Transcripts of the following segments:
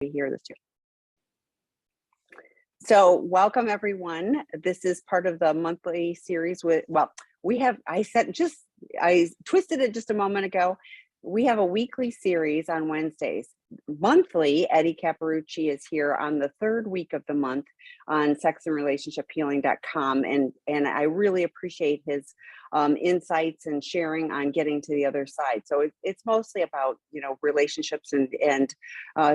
hear this too. So welcome everyone. This is part of the monthly series I twisted it just a moment ago. We have a weekly series on Wednesdays. Monthly, Eddie Capparucci is here on the third week of the month on sexandrelationshiphealing.com. And I really appreciate his insights and sharing on getting to the other side. So it's mostly about, relationships and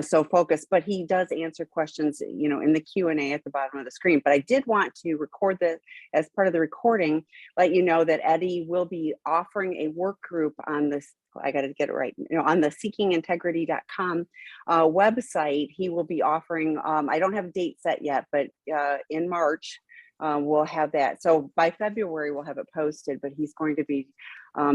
so focus, but he does answer questions, in the Q&A at the bottom of the screen. But I did want to record this as part of the recording, let you know that Eddie will be offering a work group on this. I got to get it right. On the seekingintegrity.com website, he will be offering, I don't have a date set yet, but in March, we'll have that. So by February, we'll have it posted, but he's going to be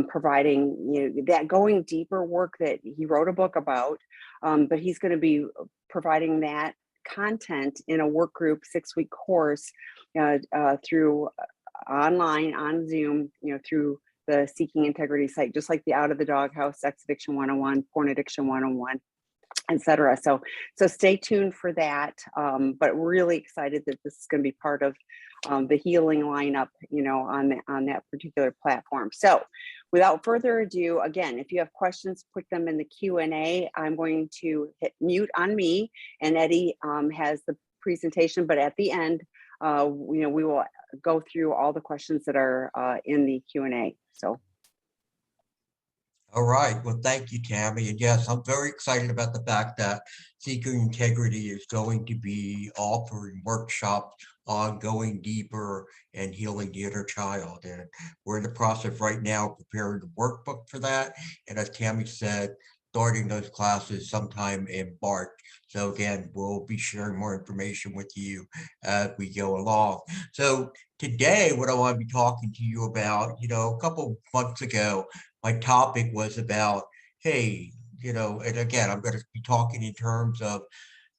providing, that going deeper work that he wrote a book about, but he's going to be providing that content in a work group 6-week course through online on Zoom, through the Seeking Integrity site, just like the Out of the Doghouse, Sex Addiction 101, Porn Addiction 101, etc. So stay tuned for that. But really excited that this is going to be part of the healing lineup, on that particular platform. So without further ado, again, if you have questions, put them in the Q&A. I'm going to hit mute on me, and Eddie has the presentation, but at the end, we will go through all the questions that are in the Q&A. So. All right. Well, thank you, Tammy. And yes, I'm very excited about the fact that Seeking Integrity is going to be offering workshops on going deeper and healing the inner child. And we're in the process right now of preparing the workbook for that. And as Tammy said, starting those classes sometime in March. So again, we'll be sharing more information with you as we go along. So today, what I want to be talking to you about, a couple months ago, my topic was about, hey, and again, I'm going to be talking in terms of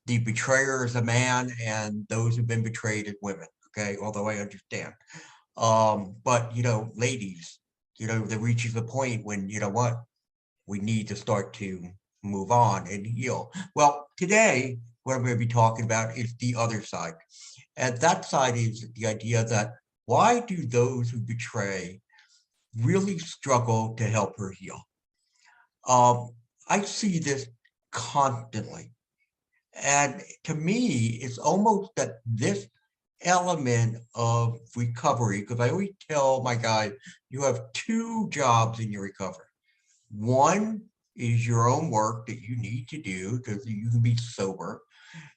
the betrayer as a man and those who've been betrayed as women. Okay, although I understand. But ladies, there reaches a point when, we need to start to move on and heal. Well, today, what I'm going to be talking about is the other side. And that side is the idea that why do those who betray really struggle to help her heal? I see this constantly. And to me, it's almost that this element of recovery, because I always tell my guys, you have two jobs in your recovery. One is your own work that you need to do because you can be sober,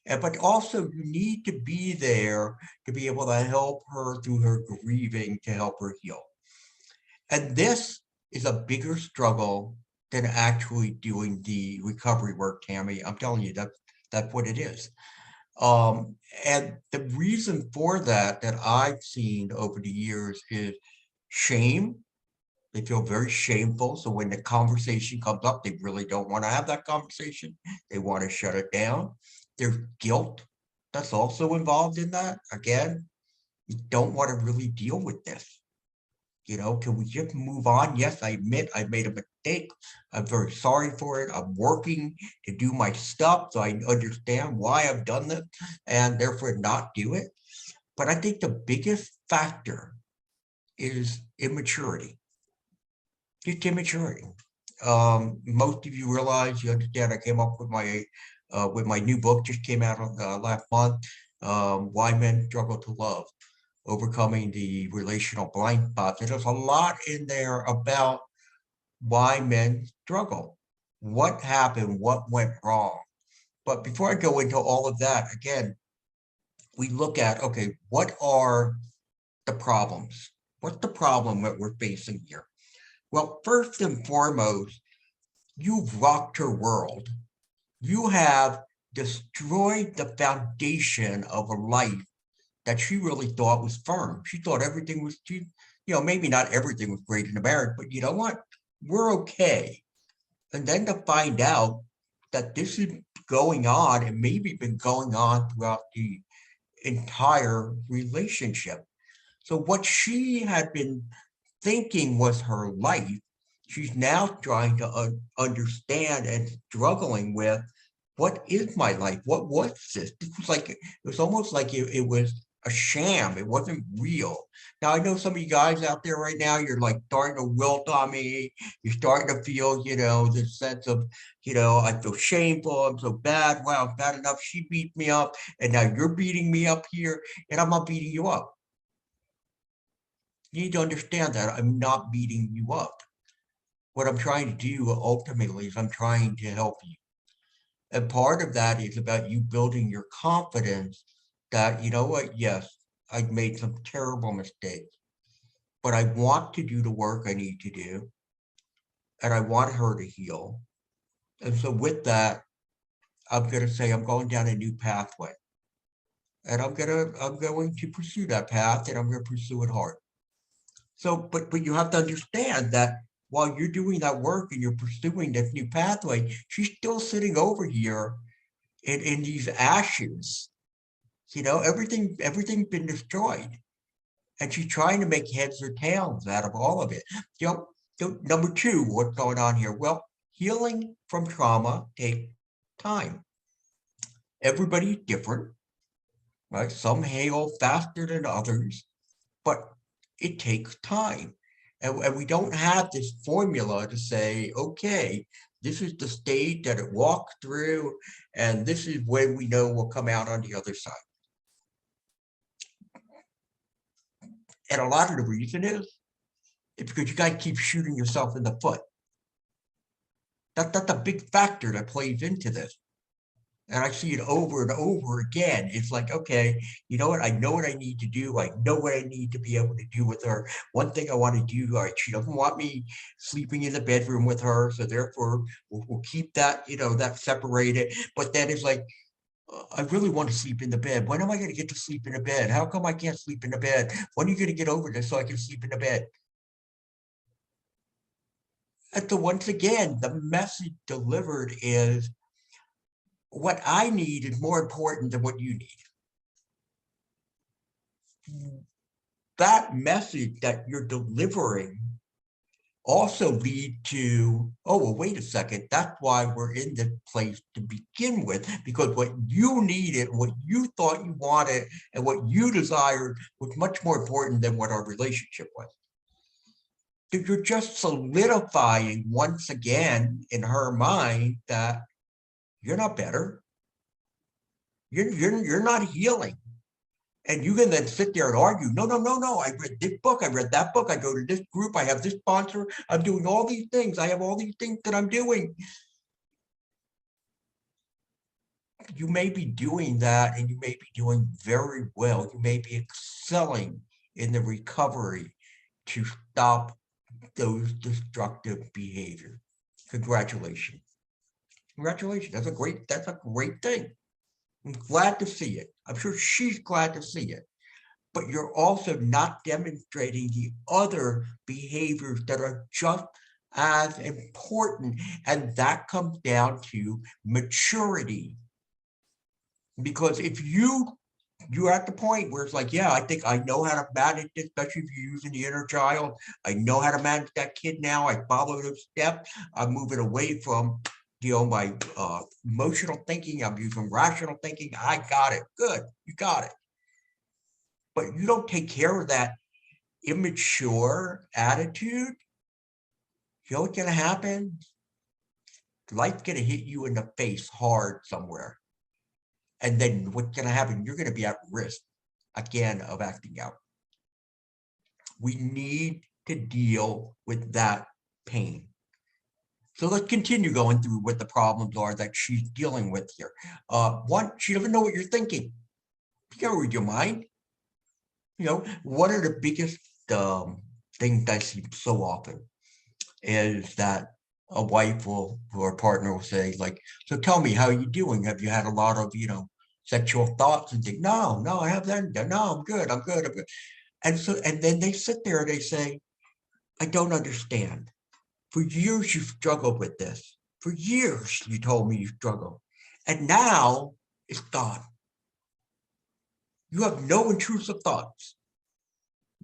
but also you need to be there to be able to help her through her grieving to help her heal. And this is a bigger struggle than actually doing the recovery work, Tammy. I'm telling you, that's what it is. And the reason for that I've seen over the years is shame. They feel very shameful. So when the conversation comes up, they really don't want to have that conversation. They want to shut it down. There's guilt that's also involved in that. Again, you don't want to really deal with this. Can we just move on? Yes, I admit I made a mistake. I'm very sorry for it. I'm working to do my stuff so I understand why I've done this and therefore not do it. But I think the biggest factor is immaturity. Just immaturity. Most of you realize, you understand, I came up with my new book, just came out last month, Why Men Struggle to Love, Overcoming the Relational Blind Spots. And there's a lot in there about why men struggle, what happened, what went wrong. But before I go into all of that, again, we look at, okay, what are the problems? What's the problem that we're facing here? Well, first and foremost, you've rocked her world. You have destroyed the foundation of a life that she really thought was firm. She thought everything was, maybe not everything was great in the marriage, but you know what? We're okay. And then to find out that this is going on and maybe been going on throughout the entire relationship. So what she had been thinking was her life, she's now trying to understand and struggling with, what is my life? What was this? It was like, it was almost like it was a sham. It wasn't real. Now, I know some of you guys out there right now, you're like starting to wilt on me. You're starting to feel, this sense of, I feel shameful. I'm so bad. Wow, it's bad enough. She beat me up. And now you're beating me up here, and I'm not beating you up. You need to understand that I'm not beating you up. What I'm trying to do ultimately is I'm trying to help you. And part of that is about you building your confidence that, you know what, yes, I've made some terrible mistakes, but I want to do the work I need to do, and I want her to heal. And so with that, I'm going to say I'm going down a new pathway. And I'm going to pursue that path, and I'm going to pursue it hard. So, but you have to understand that while you're doing that work and you're pursuing this new pathway, she's still sitting over here in these ashes. Everything's been destroyed. And she's trying to make heads or tails out of all of it. Number two, what's going on here? Well, healing from trauma takes time. Everybody's different, right? Some heal faster than others, but it takes time. And we don't have this formula to say, okay, this is the stage that it walks through, and this is when we know we'll come out on the other side. And a lot of the reason is it's because you guys keep shooting yourself in the foot. That's a big factor that plays into this. And I see it over and over again. It's like, okay, you know what? I know what I need to do. I know what I need to be able to do with her. One thing I want to do, all right, she doesn't want me sleeping in the bedroom with her. So therefore, we'll keep that, that separated. But then it's like, I really want to sleep in the bed. When am I going to get to sleep in the bed? How come I can't sleep in the bed? When are you going to get over this so I can sleep in the bed? And so once again, the message delivered is what I need is more important than what you need. That message that you're delivering also lead to, oh, well, wait a second, that's why we're in this place to begin with, because what you needed, what you thought you wanted, and what you desired was much more important than what our relationship was. So you're just solidifying once again in her mind that you're not better. You're not healing. And you can then sit there and argue, no, I read this book, I read that book, I go to this group, I have this sponsor, I'm doing all these things, I have all these things that I'm doing. You may be doing that, and you may be doing very well. You may be excelling in the recovery to stop those destructive behaviors. Congratulations. Congratulations. That's a great thing. I'm glad to see it. I'm sure she's glad to see it. But you're also not demonstrating the other behaviors that are just as important. And that comes down to maturity. Because if you're at the point where it's like, yeah, I think I know how to manage this, especially if you're using the inner child. I know how to manage that kid now. I follow those steps. I'm moving away from my emotional thinking. I'm using rational thinking. I got it. Good. You got it. But you don't take care of that immature attitude. You know what's going to happen? Life's going to hit you in the face hard somewhere. And then what's going to happen? You're going to be at risk again of acting out. We need to deal with that pain. So let's continue going through what the problems are that she's dealing with here. One, she doesn't know what you're thinking. You gotta read your mind. One of the biggest things I see so often is that a wife or a partner will say, like, so tell me, how are you doing? Have you had a lot of, sexual thoughts and think, no, I haven't. No, I'm good. And then they sit there and they say, I don't understand. For years, you've struggled with this. For years, you told me you struggled. And now it's gone. You have no intrusive thoughts.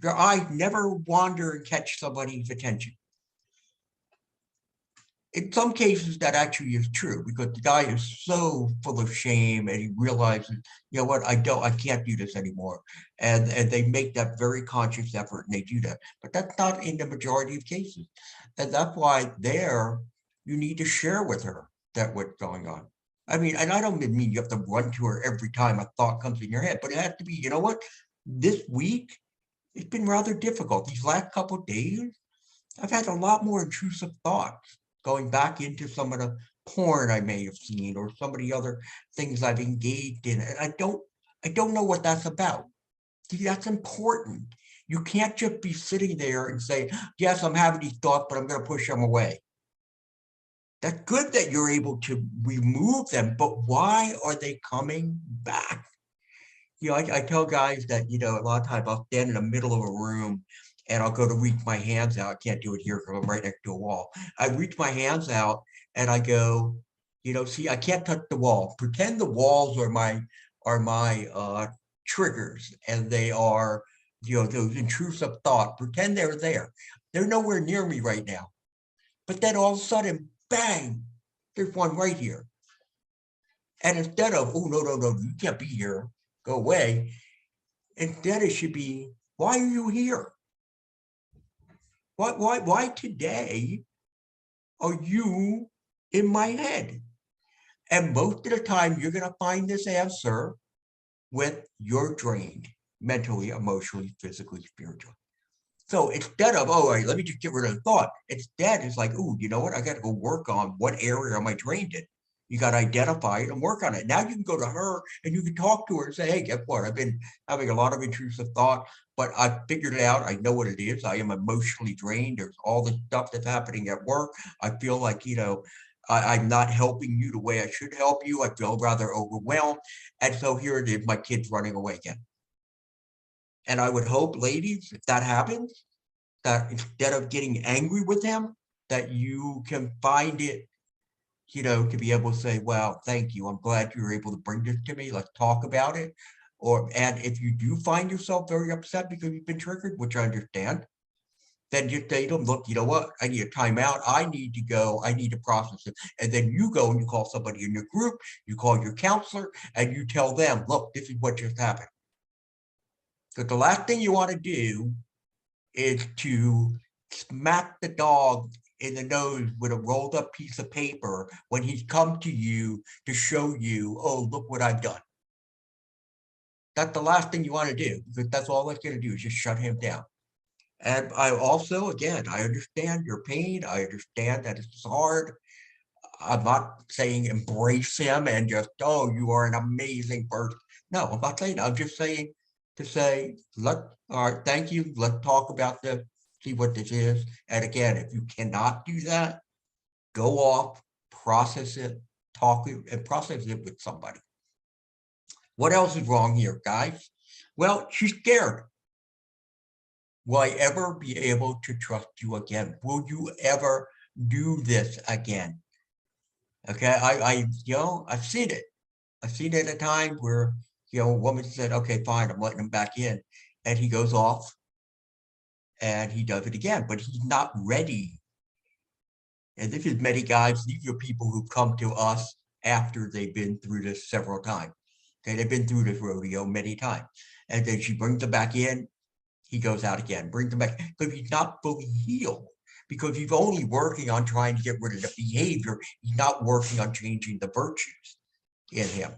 Your eyes never wander and catch somebody's attention. in some cases that actually is true because the guy is so full of shame and he realizes, you know what, I can't do this anymore. And they make that very conscious effort and they do that. But that's not in the majority of cases. And that's why there you need to share with her that what's going on. I mean, and I don't mean you have to run to her every time a thought comes in your head, but it has to be, you know what, this week, it's been rather difficult. These last couple of days, I've had a lot more intrusive thoughts going back into some of the porn I may have seen or some of the other things I've engaged in. And I don't know what that's about. See, that's important. You can't just be sitting there and say, yes, I'm having these thoughts, but I'm going to push them away. That's good that you're able to remove them, but why are they coming back? You know, I tell guys that, you know, a lot of times I'll stand in the middle of a room and I'll go to reach my hands out. I can't do it here because I'm right next to a wall. I reach my hands out and I go, you know, see, I can't touch the wall. Pretend the walls are my triggers and they are, you know, those intrusive thoughts. Pretend they're there. They're nowhere near me right now. But then all of a sudden, bang, there's one right here. And instead of, oh, no, you can't be here, go away. Instead, it should be, why are you here? Why today are you in my head? And most of the time, you're going to find this answer with you're drained mentally, emotionally, physically, spiritually. So instead of, oh, let me just get rid of the thought, instead it's like, oh, you know what? I got to go work on what area am I drained in? You got to identify it and work on it. Now you can go to her and you can talk to her and say, hey, guess what? I've been having a lot of intrusive thought, but I figured it out. I know what it is. I am emotionally drained. There's all the stuff that's happening at work. I feel like, you know, I'm not helping you the way I should help you. I feel rather overwhelmed. And so here it is, my kid's running away again. And I would hope, ladies, if that happens, that instead of getting angry with him, that you can find it, you know, to be able to say, well, thank you. I'm glad you were able to bring this to me. Let's talk about it. And if you do find yourself very upset because you've been triggered, which I understand, then just say to them, look, you know what? I need a timeout. I need to go. I need to process it. And then you go and you call somebody in your group, you call your counselor, and you tell them, look, this is what just happened. Because the last thing you want to do is to smack the dog in the nose with a rolled up piece of paper when he's come to you to show you, oh, look what I've done. That's the last thing you want to do because that's all that's going to do is just shut him down. And I also, again, I understand your pain. I understand that it's hard. I'm not saying embrace him and just, oh, you are an amazing person. No, I'm not saying that. I'm just saying to say, all right, thank you. Let's talk about this, see what this is. And again, if you cannot do that, go off, process it, talk and process it with somebody. What else is wrong here, guys? Well, she's scared. Will I ever be able to trust you again? Will you ever do this again? Okay, I've seen it. I've seen it at times where, you know, a woman said, okay, fine, I'm letting him back in. And he goes off and he does it again, but he's not ready. And this is many guys, these are people who come to us after they've been through this several times. Okay, they've been through this rodeo many times. And then she brings them back in, he goes out again, brings them back, because he's not fully healed. Because he's only working on trying to get rid of the behavior. He's not working on changing the virtues in him.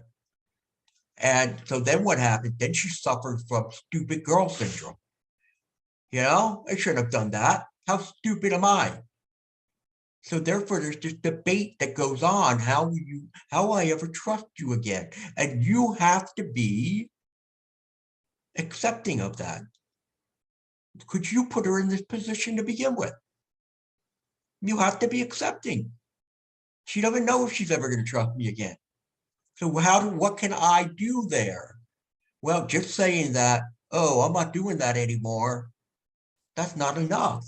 And so then what happens? Then she suffers from stupid girl syndrome. You know, I shouldn't have done that. How stupid am I? So therefore, there's this debate that goes on. How will I ever trust you again? And you have to be accepting of that. Could you put her in this position to begin with? You have to be accepting. She doesn't know if she's ever going to trust me again. So what can I do there? Well, just saying that, oh, I'm not doing that anymore, that's not enough.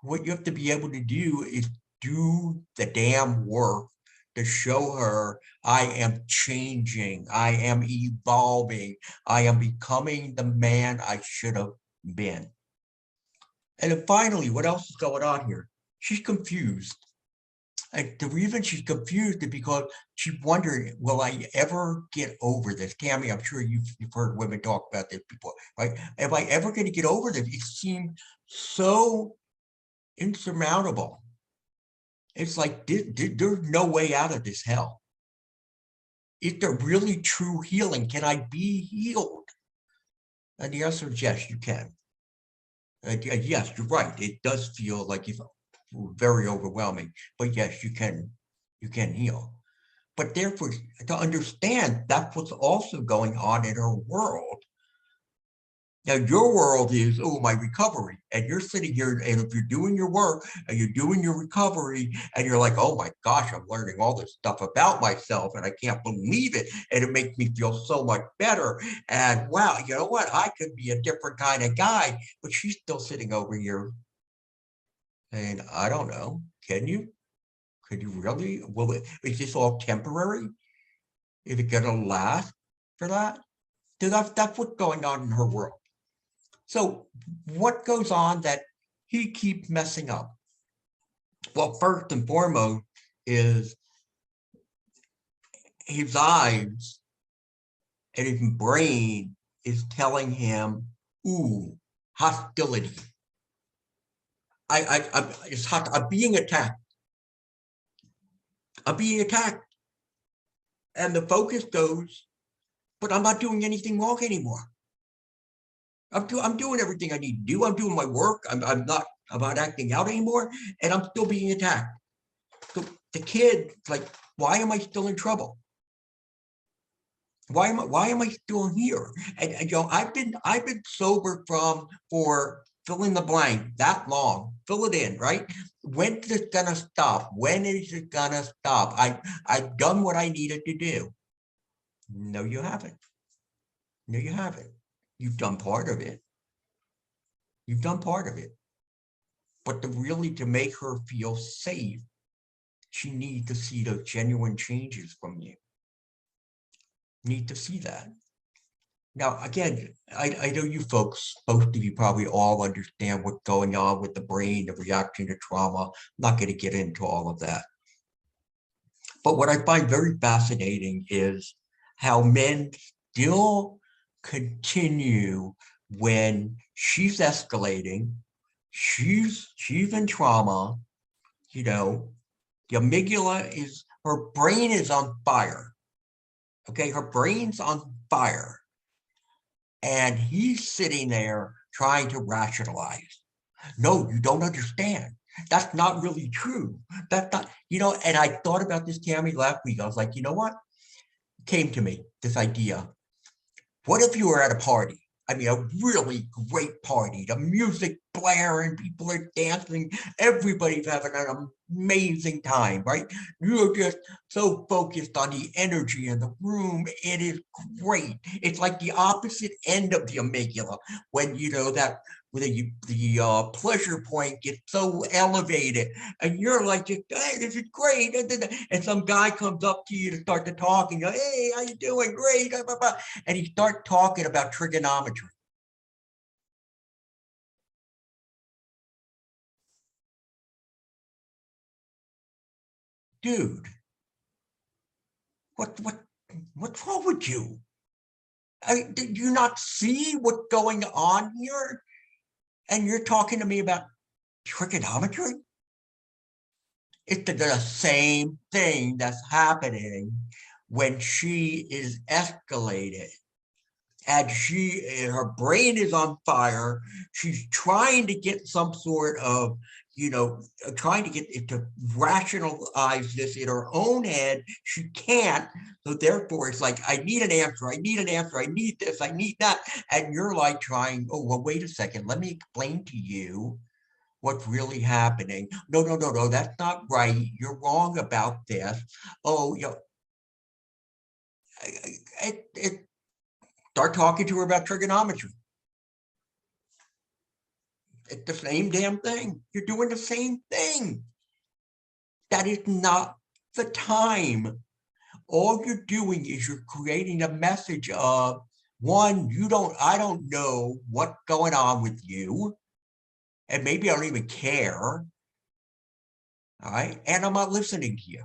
What you have to be able to do is do the damn work to show her I am changing, I am evolving, I am becoming the man I should have been. And then finally, what else is going on here? She's confused. And the reason she's confused is because she wondered, will I ever get over this? Tammy, I'm sure you've heard women talk about this before, right? Am I ever going to get over this? It seemed so insurmountable. It's like there's no way out of this hell. Is there really true healing? Can I be healed? And the answer is yes, you can. Yes, you're right. It does feel like it's very overwhelming, but yes, you can heal. But therefore, to understand that's what's also going on in our world. Now, your world is, oh, my recovery. And you're sitting here, and if you're doing your work and you're doing your recovery, and you're like, oh my gosh, I'm learning all this stuff about myself, and I can't believe it. And it makes me feel so much better. And wow, you know what? I could be a different kind of guy, but she's still sitting over here. And I don't know, can you? Could you really? Is this all temporary? Is it going to last for that? That's what's going on in her world. So what goes on that he keeps messing up? Well, first and foremost is his eyes and his brain is telling him, ooh, hostility. It's hot. I'm being attacked. I'm being attacked. And the focus goes, but I'm not doing anything wrong anymore. I'm doing everything I need to do. I'm doing my work. I'm not acting out anymore, and I'm still being attacked. So the kid, like, why am I still in trouble? Why am I still here? And I've been sober for fill in the blank that long. Fill it in, right? When is it gonna stop? When is it gonna stop? I've done what I needed to do. No, you haven't. No, you haven't. You've done part of it. You've done part of it. But to make her feel safe, she needs to see those genuine changes from you. Need to see that. Now, again, I know you folks, both of you probably all understand what's going on with the brain, the reaction to trauma. I'm not going to get into all of that. But what I find very fascinating is how men still continue when she's escalating, she's in trauma, you know, the amygdala is, her brain is on fire. Okay, her brain's on fire. And he's sitting there trying to rationalize. No, you don't understand. That's not really true. That's not, and I thought about this, Tammy, last week. I was like, you know what? It came to me, this idea. What if you were at a party? I mean, a really great party, the music blaring, people are dancing, everybody's having an amazing time, right? You're just so focused on the energy in the room. It is great. It's like the opposite end of the amygdala when, that where the pleasure point gets so elevated and you're like, hey, this is great. And some guy comes up to you to start to talk and you go, hey, how you doing? Great. And he starts talking about trigonometry. Dude, what's wrong with you? Did you not see what's going on here? And you're talking to me about trigonometry? It's the same thing that's happening when she is escalated. And her brain is on fire. She's trying to get some sort of, trying to get it to rationalize this in her own head. She can't. So therefore, it's like, I need an answer. I need an answer. I need this. I need that. And you're like trying, oh, well, wait a second. Let me explain to you what's really happening. No, that's not right. You're wrong about this. Oh, start talking to her about trigonometry. It's the same damn thing. You're doing the same thing. That is not the time. All you're doing is you're creating a message of, one, I don't know what's going on with you. And maybe I don't even care. All right. And I'm not listening to you.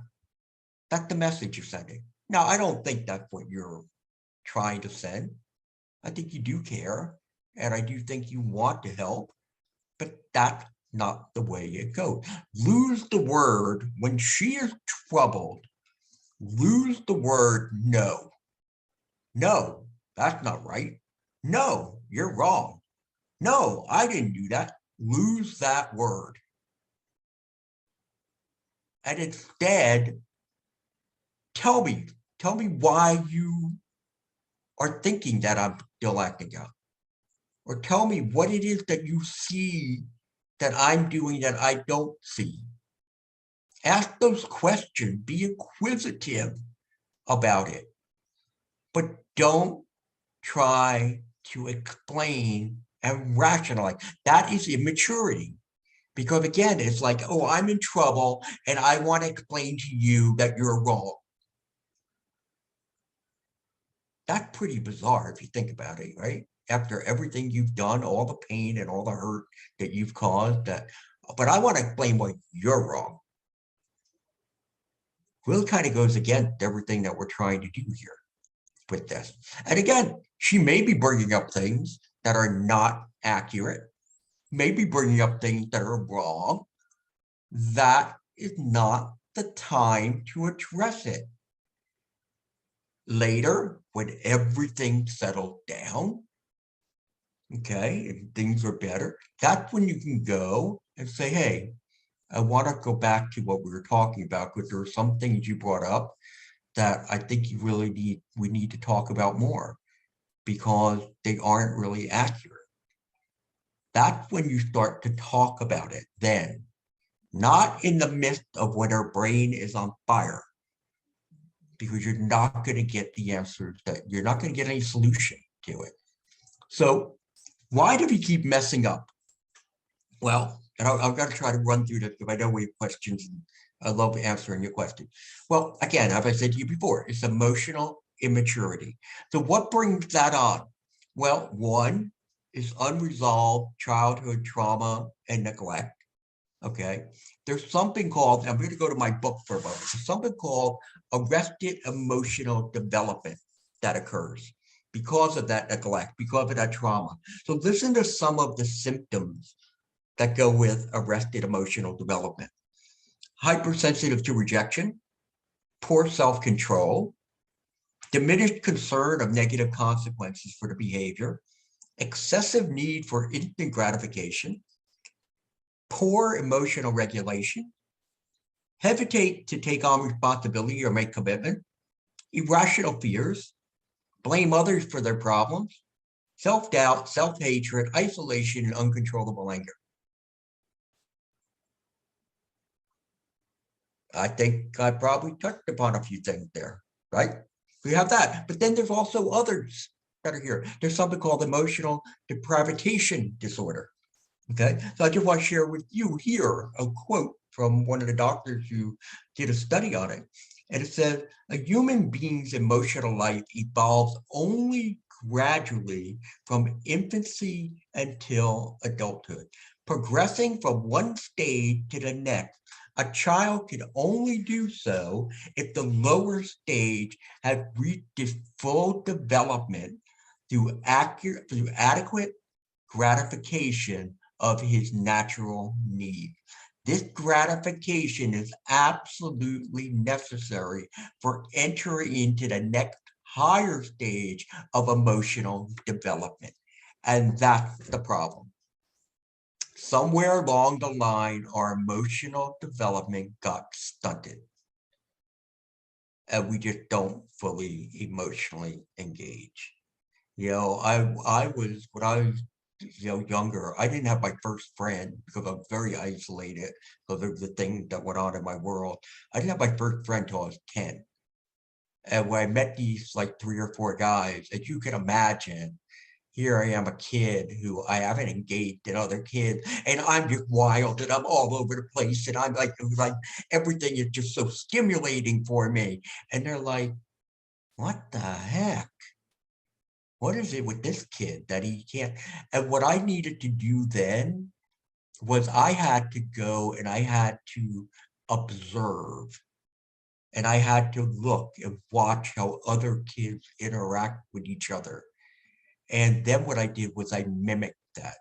That's the message you're sending. Now, I don't think that's what you're trying to send. I think you do care. And I do think you want to help. But that's not the way it goes. Lose the word when she is troubled. Lose the word no. No, that's not right. No, you're wrong. No, I didn't do that. Lose that word. And instead, tell me why you are thinking that I'm still acting out. Or tell me what it is that you see that I'm doing that I don't see. Ask those questions, be inquisitive about it, but don't try to explain and rationalize. That is immaturity. Because again, it's like, oh, I'm in trouble and I want to explain to you that you're wrong. That's pretty bizarre if you think about it, right? After everything you've done, all the pain and all the hurt that you've caused, but I want to explain why you're wrong. Really kind of goes against everything that we're trying to do here with this. And again, she may be bringing up things that are not accurate, maybe bringing up things that are wrong. That is not the time to address it. Later, when everything settled down, okay, and things are better, that's when you can go and say, hey, I want to go back to what we were talking about because there are some things you brought up that I think we need to talk about more because they aren't really accurate. That's when you start to talk about it then, not in the midst of when her brain is on fire, because you're not going to get the answers that you're not going to get any solution to it. So why do we keep messing up? Well, and I'm going to try to run through this because I know we have questions. And I love answering your question. Well, again, as I said to you before, it's emotional immaturity. So what brings that on? Well, one is unresolved childhood trauma and neglect. Okay. There's something called, I'm going to go to my book for a moment. There's something called arrested emotional development that occurs because of that neglect, because of that trauma. So listen to some of the symptoms that go with arrested emotional development. Hypersensitive to rejection, poor self-control, diminished concern of negative consequences for the behavior, excessive need for instant gratification, poor emotional regulation, hesitate to take on responsibility or make commitment, irrational fears, blame others for their problems, self-doubt, self-hatred, isolation, and uncontrollable anger. I think I probably touched upon a few things there, right? We have that, but then there's also others that are here. There's something called emotional deprivation disorder. Okay, so I just want to share with you here a quote from one of the doctors who did a study on it. And it says, a human being's emotional life evolves only gradually from infancy until adulthood. Progressing from one stage to the next, a child can only do so if the lower stage has reached its full development through adequate gratification of his natural need. This gratification is absolutely necessary for entering into the next higher stage of emotional development. And that's the problem. Somewhere along the line, our emotional development got stunted. And we just don't fully emotionally engage. You know, I was, when I was younger, I didn't have my first friend because I was very isolated because of the things that went on in my world. I didn't have my first friend till I was 10. And when I met these like 3 or 4 guys, as you can imagine, here I am, a kid who I haven't engaged in other kids, and I'm just wild and I'm all over the place. And I'm like everything is just so stimulating for me. And they're like, what the heck? What is it with this kid that he can't? And what I needed to do then was I had to go and I had to observe. And I had to look and watch how other kids interact with each other. And then what I did was I mimicked that.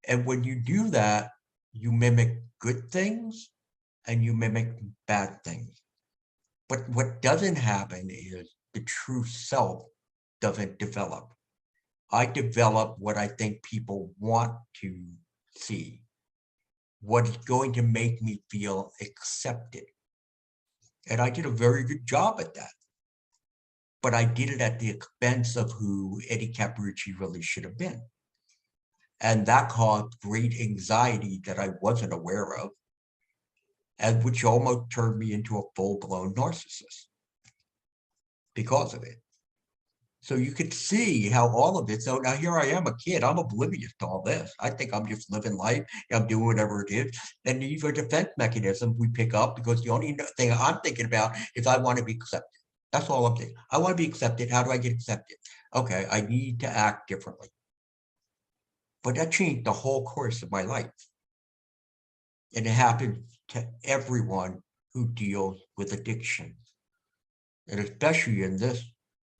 And when you do that, you mimic good things and you mimic bad things. But what doesn't happen is the true self doesn't develop. I develop what I think people want to see, what is going to make me feel accepted. And I did a very good job at that. But I did it at the expense of who Eddie Capparucci really should have been. And that caused great anxiety that I wasn't aware of, and which almost turned me into a full-blown narcissist because of it. So you could see how all of it, so now here I am, a kid, I'm oblivious to all this. I think I'm just living life, I'm doing whatever it is. And these are defense mechanisms we pick up because the only thing I'm thinking about is I want to be accepted. That's all I'm thinking. I want to be accepted. How do I get accepted? Okay, I need to act differently. But that changed the whole course of my life. And it happens to everyone who deals with addiction. And especially in this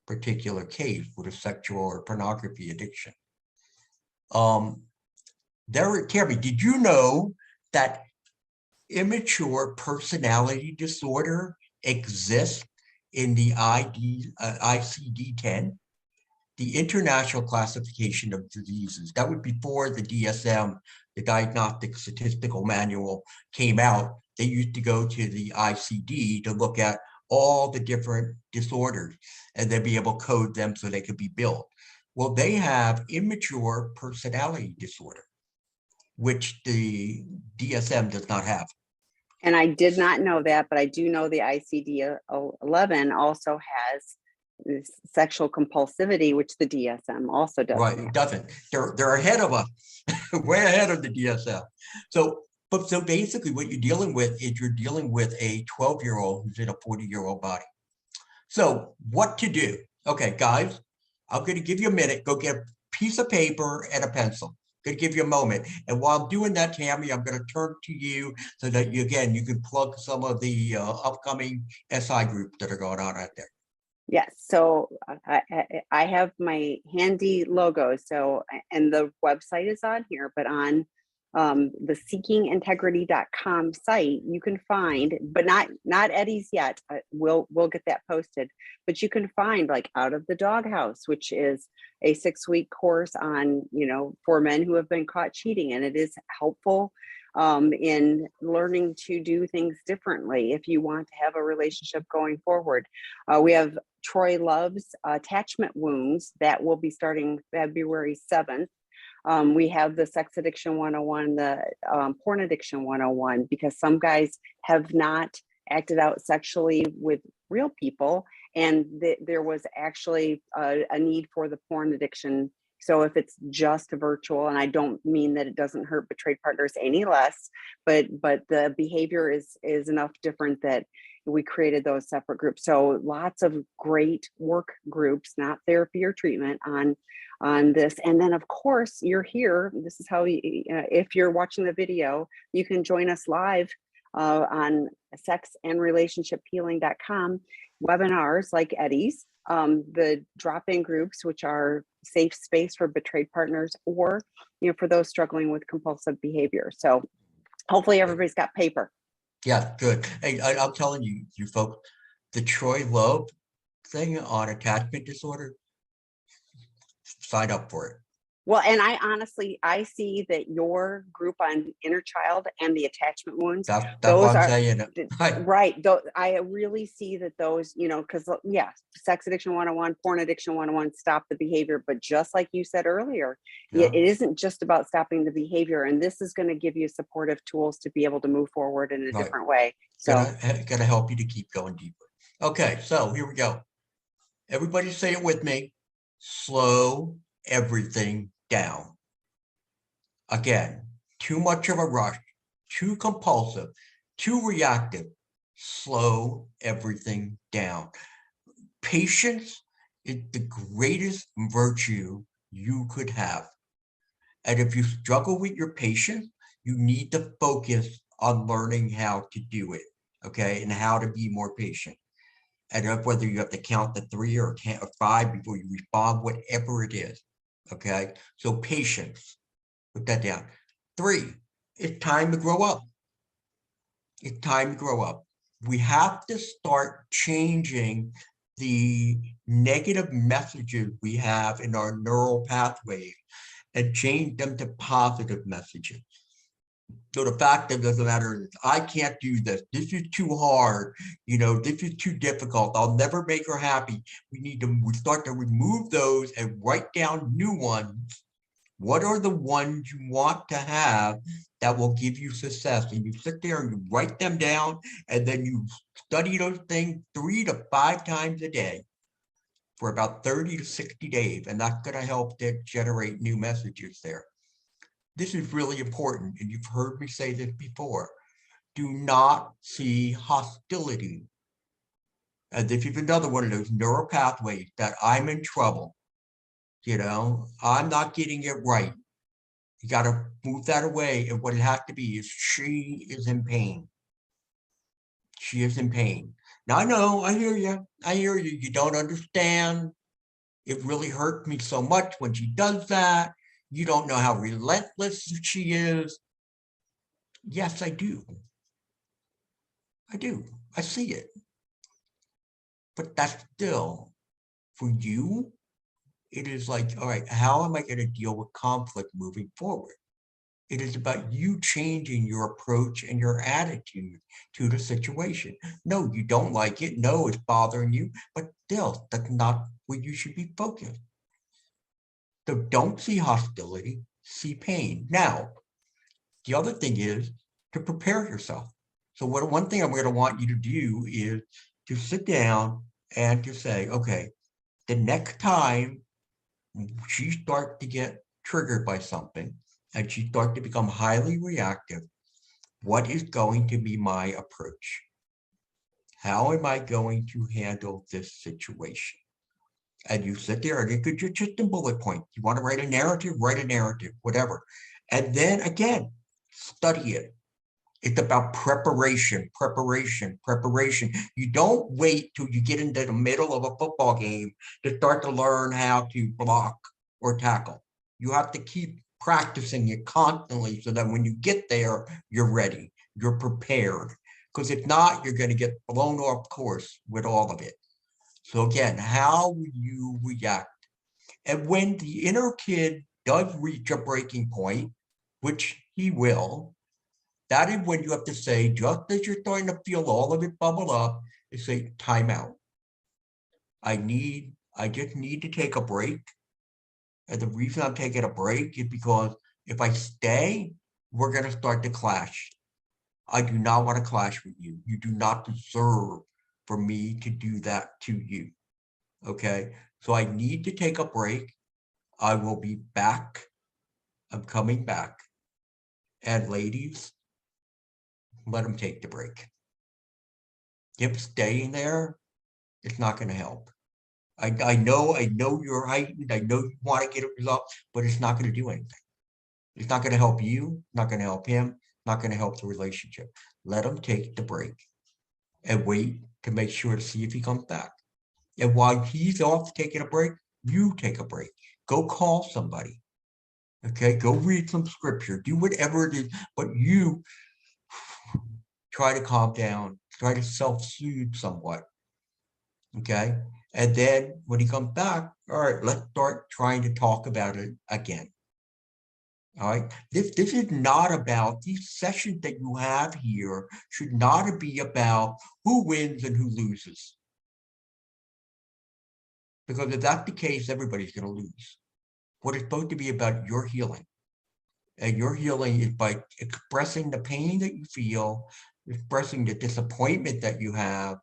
particular case with a sexual or pornography addiction. Tammy, did you know that immature personality disorder exists in the ICD-10? The International Classification of Diseases. That would be before the DSM, the Diagnostic Statistical Manual, came out. They used to go to the ICD to look at all the different disorders and then be able to code them so they could be billed. Well, they have immature personality disorder, which the DSM does not have. And I did not know that, but I do know the ICD-11 also has sexual compulsivity, which the DSM also doesn't. Right, it doesn't. They're ahead of us, way ahead of the DSM. So basically what you're dealing with is you're dealing with a 12-year-old who's in a 40-year-old body. So what to do? Okay, guys, I'm going to give you a minute. Go get a piece of paper and a pencil. I'm going to give you a moment. And while I'm doing that, Tammy, I'm going to turn to you so that you can plug some of the upcoming SI groups that are going on out there. Yes, so I have my handy logo. So, and the website is on here, but on the seekingintegrity.com site, you can find, but not Eddie's yet. We'll get that posted, but you can find like Out of the Doghouse, which is a 6-week course on, for men who have been caught cheating, and it is helpful in learning to do things differently if you want to have a relationship going forward. We have Troy Love's Attachment Wounds that will be starting February 7th. We have the Sex Addiction 101, the Porn Addiction 101, because some guys have not acted out sexually with real people, and there was actually a need for the porn addiction. So if it's just virtual, and I don't mean that it doesn't hurt betrayed partners any less, but the behavior is enough different that we created those separate groups. So lots of great work groups, not therapy or treatment, on this. And then of course you're here. This is how if you're watching the video, you can join us live on sexandrelationshiphealing.com webinars like Eddie's, the drop-in groups, which are safe space for betrayed partners, or for those struggling with compulsive behavior. So hopefully everybody's got paper. Yeah, good. Hey, I'm telling you folks, the Troy Love thing on attachment disorder, sign up for it. Well, and I honestly see that your group on inner child and the attachment wounds, that's those what I'm are saying. right. I really see that those, because Sex Addiction 101, Porn Addiction 101, stop the behavior. But just like you said earlier, it isn't just about stopping the behavior. And this is going to give you supportive tools to be able to move forward in a different way. So gonna help you to keep going deeper. Okay, so here we go. Everybody say it with me. Slow everything down. Again, too much of a rush, too compulsive, too reactive. Slow everything down. Patience is the greatest virtue you could have. And if you struggle with your patience, you need to focus on learning how to do it, okay, and how to be more patient. And whether you have to count to 3 or 10 or 5 before you respond, whatever it is, okay? So patience, put that down. 3, it's time to grow up. It's time to grow up. We have to start changing the negative messages we have in our neural pathways and change them to positive messages. So the fact that it doesn't matter, I can't do this. This is too hard. This is too difficult. I'll never make her happy. We start to remove those and write down new ones. What are the ones you want to have that will give you success? And you sit there and you write them down, and then you study those things 3 to 5 times a day for about 30 to 60 days. And that's going to help to generate new messages there. This is really important, and you've heard me say this before. Do not see hostility as if you've another one of those neural pathways that I'm in trouble. I'm not getting it right. You got to move that away. And what it has to be is she is in pain. She is in pain. Now, I know, I hear you. I hear you. You don't understand. It really hurt me so much when she does that. You don't know how relentless she is. Yes, I do. I do. I see it. But that's still, for you, it is like, all right, how am I going to deal with conflict moving forward? It is about you changing your approach and your attitude to the situation. No, you don't like it. No, it's bothering you, but still, that's not where you should be focused. So don't see hostility, see pain. Now, the other thing is to prepare yourself. So one thing I'm going to want you to do is to sit down and to say, okay, the next time she starts to get triggered by something and she starts to become highly reactive, what is going to be my approach? How am I going to handle this situation? And you sit there and you could just a bullet point. You want to write a narrative, whatever. And then again, study it. It's about preparation. You don't wait till you get into the middle of a football game to start to learn how to block or tackle. You have to keep practicing it constantly so that when you get there, you're ready, you're prepared. Because if not, you're going to get blown off course with all of it. So again, how will you react? And when the inner kid does reach a breaking point, which he will, that is when you have to say, just as you're starting to feel all of it bubble up, you say, time out. I just need to take a break. And the reason I'm taking a break is because if I stay, we're going to start to clash. I do not want to clash with you. You do not deserve for me to do that to you. Okay, so I need to take a break. I will be back. I'm coming back. And ladies, let them take the break. If staying there, it's not going to help. I know you're heightened. I know you want to get a result, but it's not going to do anything. It's not going to help you, not going to help him, not going to help the relationship. Let him take the break and wait to make sure to see if he comes back. And while he's off taking a break, you take a break. Go call somebody. Okay, go read some scripture. Do whatever it is, but you try to calm down, try to self-soothe somewhat. Okay, and then when he comes back, all right, let's start trying to talk about it again. All right, this is not about, these sessions that you have here should not be about who wins and who loses. Because if that's the case, everybody's going to lose. What it's supposed to be about your healing. And your healing is by expressing the pain that you feel, expressing the disappointment that you have,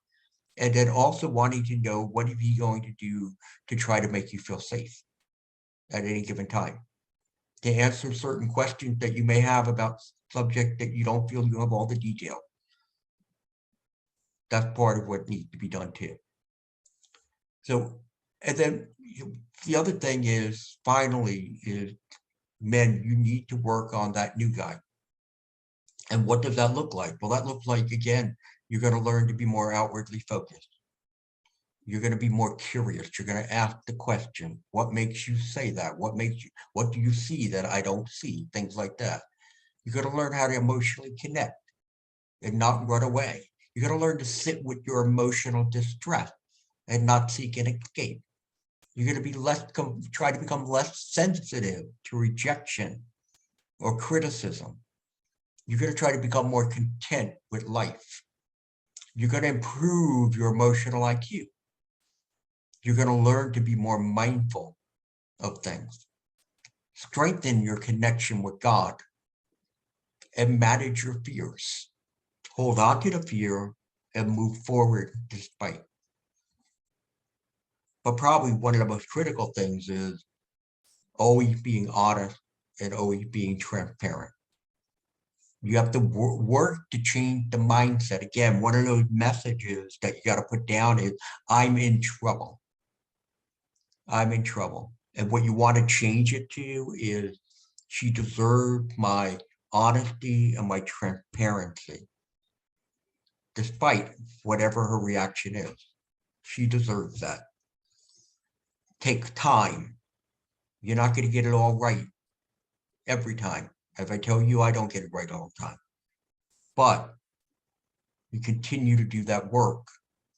and then also wanting to know what is he going to do to try to make you feel safe at any given time. To answer certain questions that you may have about subject that you don't feel you have all the detail. That's part of what needs to be done too. So, and then the other thing is, finally, is men, you need to work on that new guy. And what does that look like? Well, that looks like, again, you're going to learn to be more outwardly focused. You're going to be more curious. You're going to ask the question, what makes you say that? What do you see that I don't see? Things like that. You're going to learn how to emotionally connect and not run away. You're going to learn to sit with your emotional distress and not seek an escape. You're going to be try to become less sensitive to rejection or criticism. You're going to try to become more content with life. You're going to improve your emotional IQ. You're going to learn to be more mindful of things. Strengthen your connection with God and manage your fears. Hold on to the fear and move forward despite. But probably one of the most critical things is always being honest and always being transparent. You have to work to change the mindset. Again, one of those messages that you got to put down is, I'm in trouble. I'm in trouble. And what you want to change it to is, she deserved my honesty and my transparency. Despite whatever her reaction is, she deserves that. Take time. You're not going to get it all right every time. As I tell you, I don't get it right all the time. But you continue to do that work,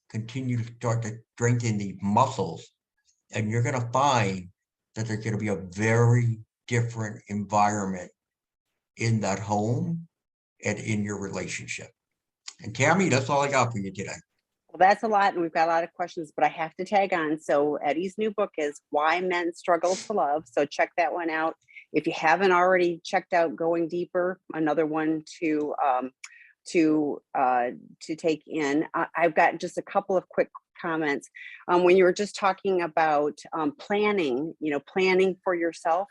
continue to start to strengthen the muscles, and you're going to find that there's going to be a very different environment in that home and in your relationship. And Tammy, that's all I got for you today. Well, that's a lot, and we've got a lot of questions, but I have to tag on. So Eddie's new book is Why Men Struggle to Love. So check that one out. If you haven't already checked out Going Deeper, another one to take in. I've got just a couple of quick comments. When you were just talking about planning, planning for yourself.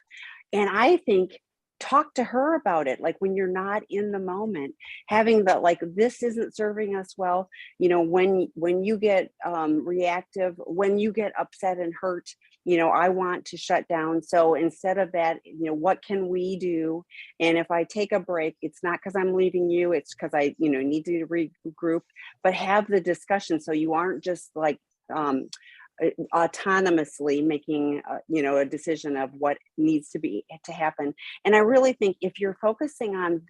And I think, talk to her about it. Like, when you're not in the moment, having that, like, this isn't serving us well. When you get reactive, when you get upset and hurt, I want to shut down. So instead of that, what can we do? And if I take a break, it's not because I'm leaving you, it's because I, need to regroup, but have the discussion. So you aren't just like, autonomously making a decision of what needs to happen. And I really think, if you're focusing on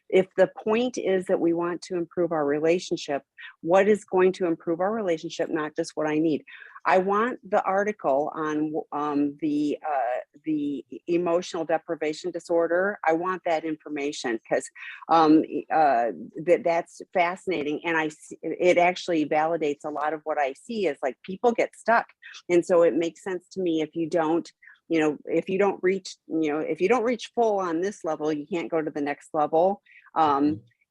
if the point is that we want to improve our relationship, what is going to improve our relationship, not just what I need. I want the article on the emotional deprivation disorder. I want that information, because that's fascinating, and it actually validates a lot of what I see. Is like, people get stuck, and so it makes sense to me, if you don't reach full on this level, you can't go to the next level.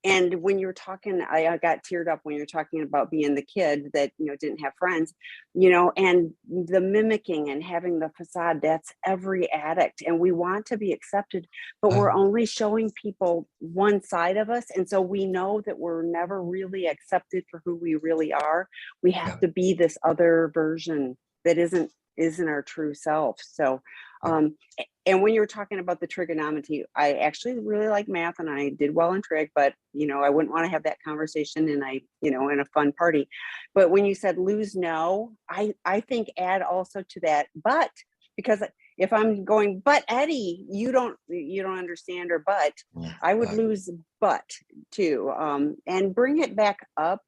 And when you're talking, I got teared up when you're talking about being the kid that, didn't have friends, and the mimicking and having the facade. That's every addict. And we want to be accepted, but we're only showing people one side of us. And so we know that we're never really accepted for who we really are. We have to be this other version that isn't our true self. So, and when you're talking about the trigonometry, I actually really like math, and I did well in trig, but I wouldn't want to have that conversation in a fun party. But when you said lose no, I think add also to that, but, because if I'm going, but Eddie, you don't understand, or but, I would lose but too, and bring it back up.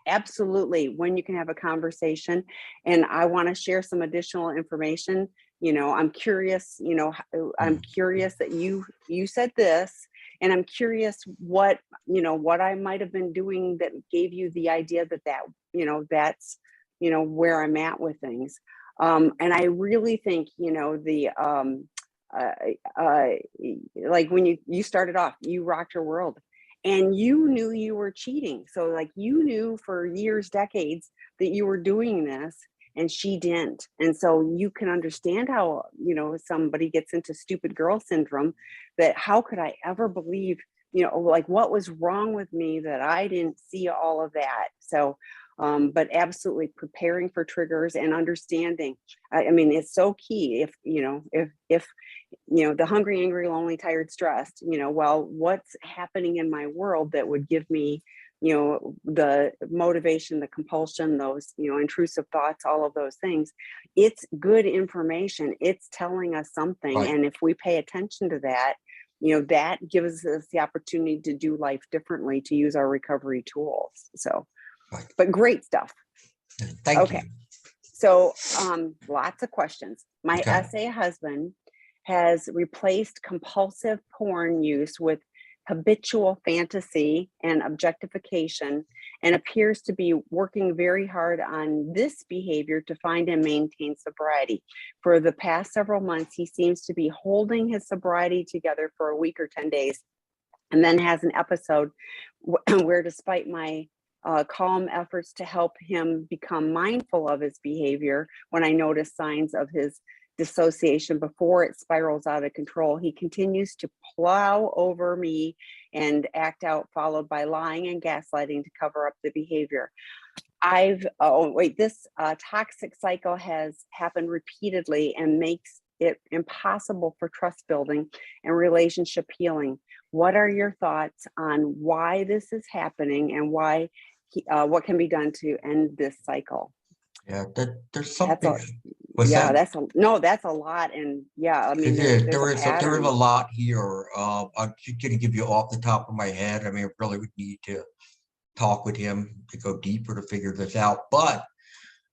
Absolutely, when you can have a conversation, and I want to share some additional information. I'm curious. I'm curious that you said this, and I'm curious what I might have been doing that gave you the idea that that's where I'm at with things. And I really think like, when you started off, you rocked your world. And you knew you were cheating. So, like, you knew for years, decades, that you were doing this, and she didn't. And so you can understand how, somebody gets into stupid girl syndrome, that how could I ever believe, like, what was wrong with me that I didn't see all of that? So But absolutely preparing for triggers and understanding. I mean, it's so key. If the hungry, angry, lonely, tired, stressed, well, what's happening in my world that would give me, the motivation, the compulsion, those, intrusive thoughts, all of those things. It's good information. It's telling us something. Right. And if we pay attention to that, that gives us the opportunity to do life differently, to use our recovery tools. So, Right. but great stuff. Thank you. Okay. So, lots of questions. My Okay. SA husband has replaced compulsive porn use with habitual fantasy and objectification, and appears to be working very hard on this behavior to find and maintain sobriety. For the past several months, he seems to be holding his sobriety together for a week or 10 days, and then has an episode where, despite my calm efforts to help him become mindful of his behavior, when I notice signs of his dissociation before it spirals out of control, he continues to plow over me and act out, followed by lying and gaslighting to cover up the behavior. This toxic cycle has happened repeatedly and makes it impossible for trust building and relationship healing. What are your thoughts on why this is happening, and what can be done to end this cycle? Yeah, there's That's something. a What's Yeah, that? that's a lot. And yeah, I mean, It is. there's a There is a pattern. lot here. I'm just going to give you off the top of my head. I mean, I really would need to talk with him to go deeper to figure this out. But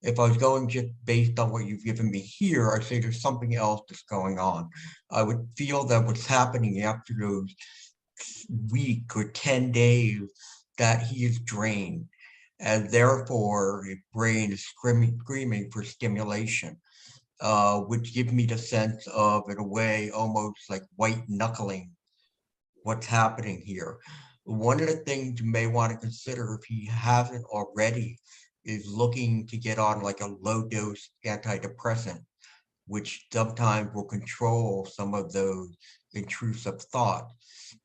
if I was going just based on what you've given me here, I'd say there's something else that's going on. I would feel that what's happening after those week or 10 days, that he is drained, and therefore his brain is screaming for stimulation, which gives me the sense of, in a way, almost like white knuckling what's happening here. One of the things you may want to consider, if he hasn't already, is looking to get on like a low dose antidepressant, which sometimes will control some of those intrusive thoughts.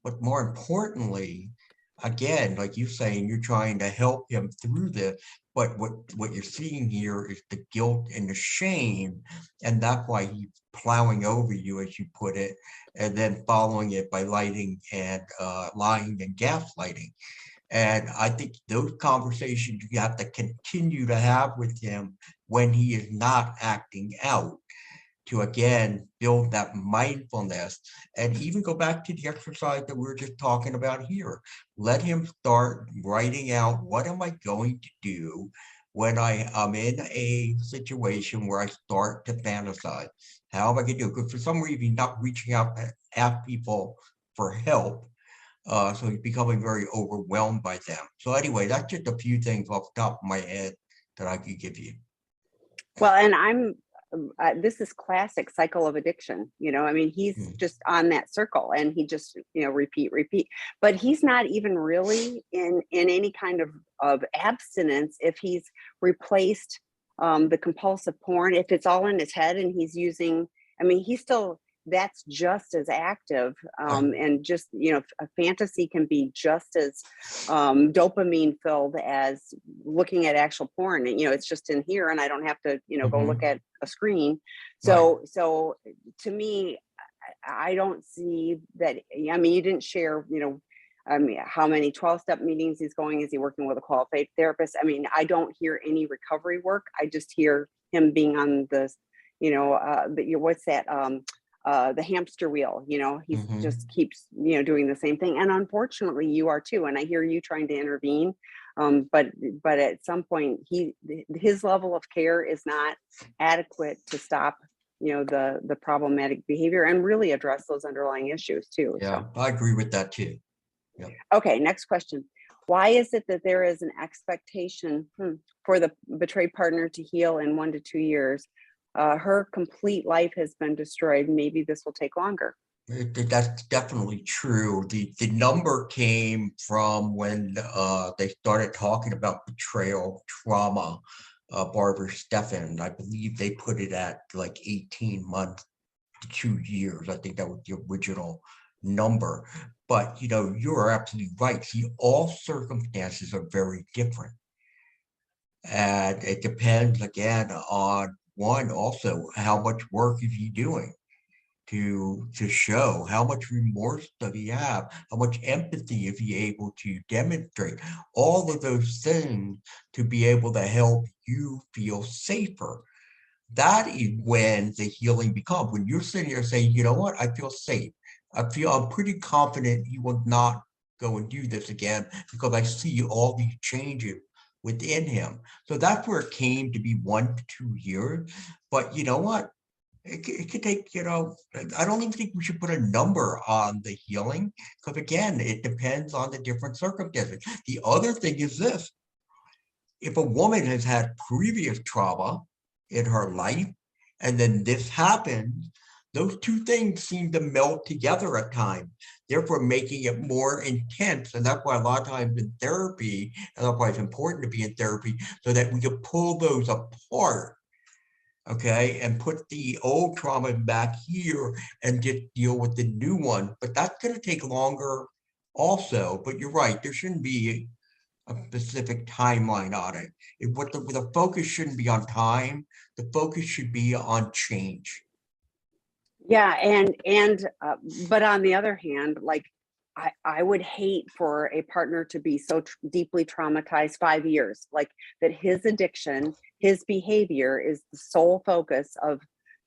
But more importantly, again, like you're saying, you're trying to help him through this, but what you're seeing here is the guilt and the shame, and that's why he's plowing over you, as you put it, and then following it by lying and gaslighting. And I think those conversations you have to continue to have with him when he is not acting out, to again build that mindfulness, and even go back to the exercise that we were just talking about here. Let him start writing out, what am I going to do when I am in a situation where I start to fantasize? How am I going to do it? Because for some reason he's not reaching out to ask people for help. So he's becoming very overwhelmed by them. So anyway, that's just a few things off the top of my head that I could give you. Well, and this is classic cycle of addiction. I mean, he's just on that circle, and he just, repeat, but he's not even really in any kind of abstinence if he's replaced the compulsive porn. If it's all in his head and he's using, I mean, he's still, that's just as active. And just, a fantasy can be just as dopamine filled as looking at actual porn. And, it's just in here, and I don't have to, go look at a screen. So to me, I don't see that. I mean, you didn't share, how many 12-step meetings he's going. Is he working with a qualified therapist? I mean, I don't hear any recovery work. I just hear him being on the, what's that? The hamster wheel. He's just keeps, doing the same thing. And unfortunately, you are too. And I hear you trying to intervene. But at some point, his level of care is not adequate to stop, the problematic behavior, and really address those underlying issues too. Yeah, so I agree with that too. Yep. Okay, next question. Why is it that there is an expectation for the betrayed partner to heal in 1 to 2 years? Her complete life has been destroyed. Maybe this will take longer. That's definitely true. The number came from when they started talking about betrayal trauma. Barbara Stephan, I believe they put it at like 18 months to 2 years. I think that was the original number. But you're absolutely right. See, all circumstances are very different. And it depends again on one also, how much work is he doing to show, how much remorse does he have, how much empathy is he able to demonstrate, all of those things to be able to help you feel safer. That is when the healing becomes, when you're sitting here saying, you know what, I feel safe. I'm pretty confident he will not go and do this again because I see all these changes within him. So that's where it came to be 1 to 2 years. But you know what? It could take, I don't even think we should put a number on the healing because again, it depends on the different circumstances. The other thing is this, if a woman has had previous trauma in her life and then this happens, those two things seem to melt together at times, therefore making it more intense. And that's why a lot of times in therapy, and that's why it's important to be in therapy, so that we can pull those apart, okay, and put the old trauma back here and just deal with the new one. But that's going to take longer also. But you're right, there shouldn't be a specific timeline on it. The focus shouldn't be on time. The focus should be on change. Yeah, but on the other hand, like I would hate for a partner to be so deeply traumatized 5 years, like that his addiction, his behavior is the sole focus of,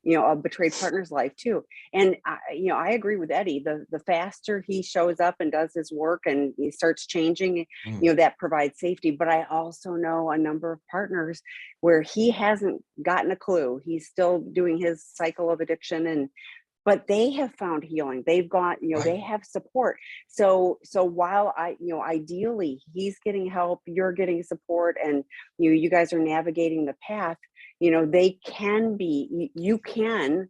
a betrayed partner's life too. And I agree with Eddie. The faster he shows up and does his work and he starts changing, Mm, that provides safety. But I also know a number of partners where he hasn't gotten a clue. He's still doing his cycle of addiction, and but they have found healing. They've got, right, they have support. So while ideally he's getting help, you're getting support, and you guys are navigating the path, they can be, you can,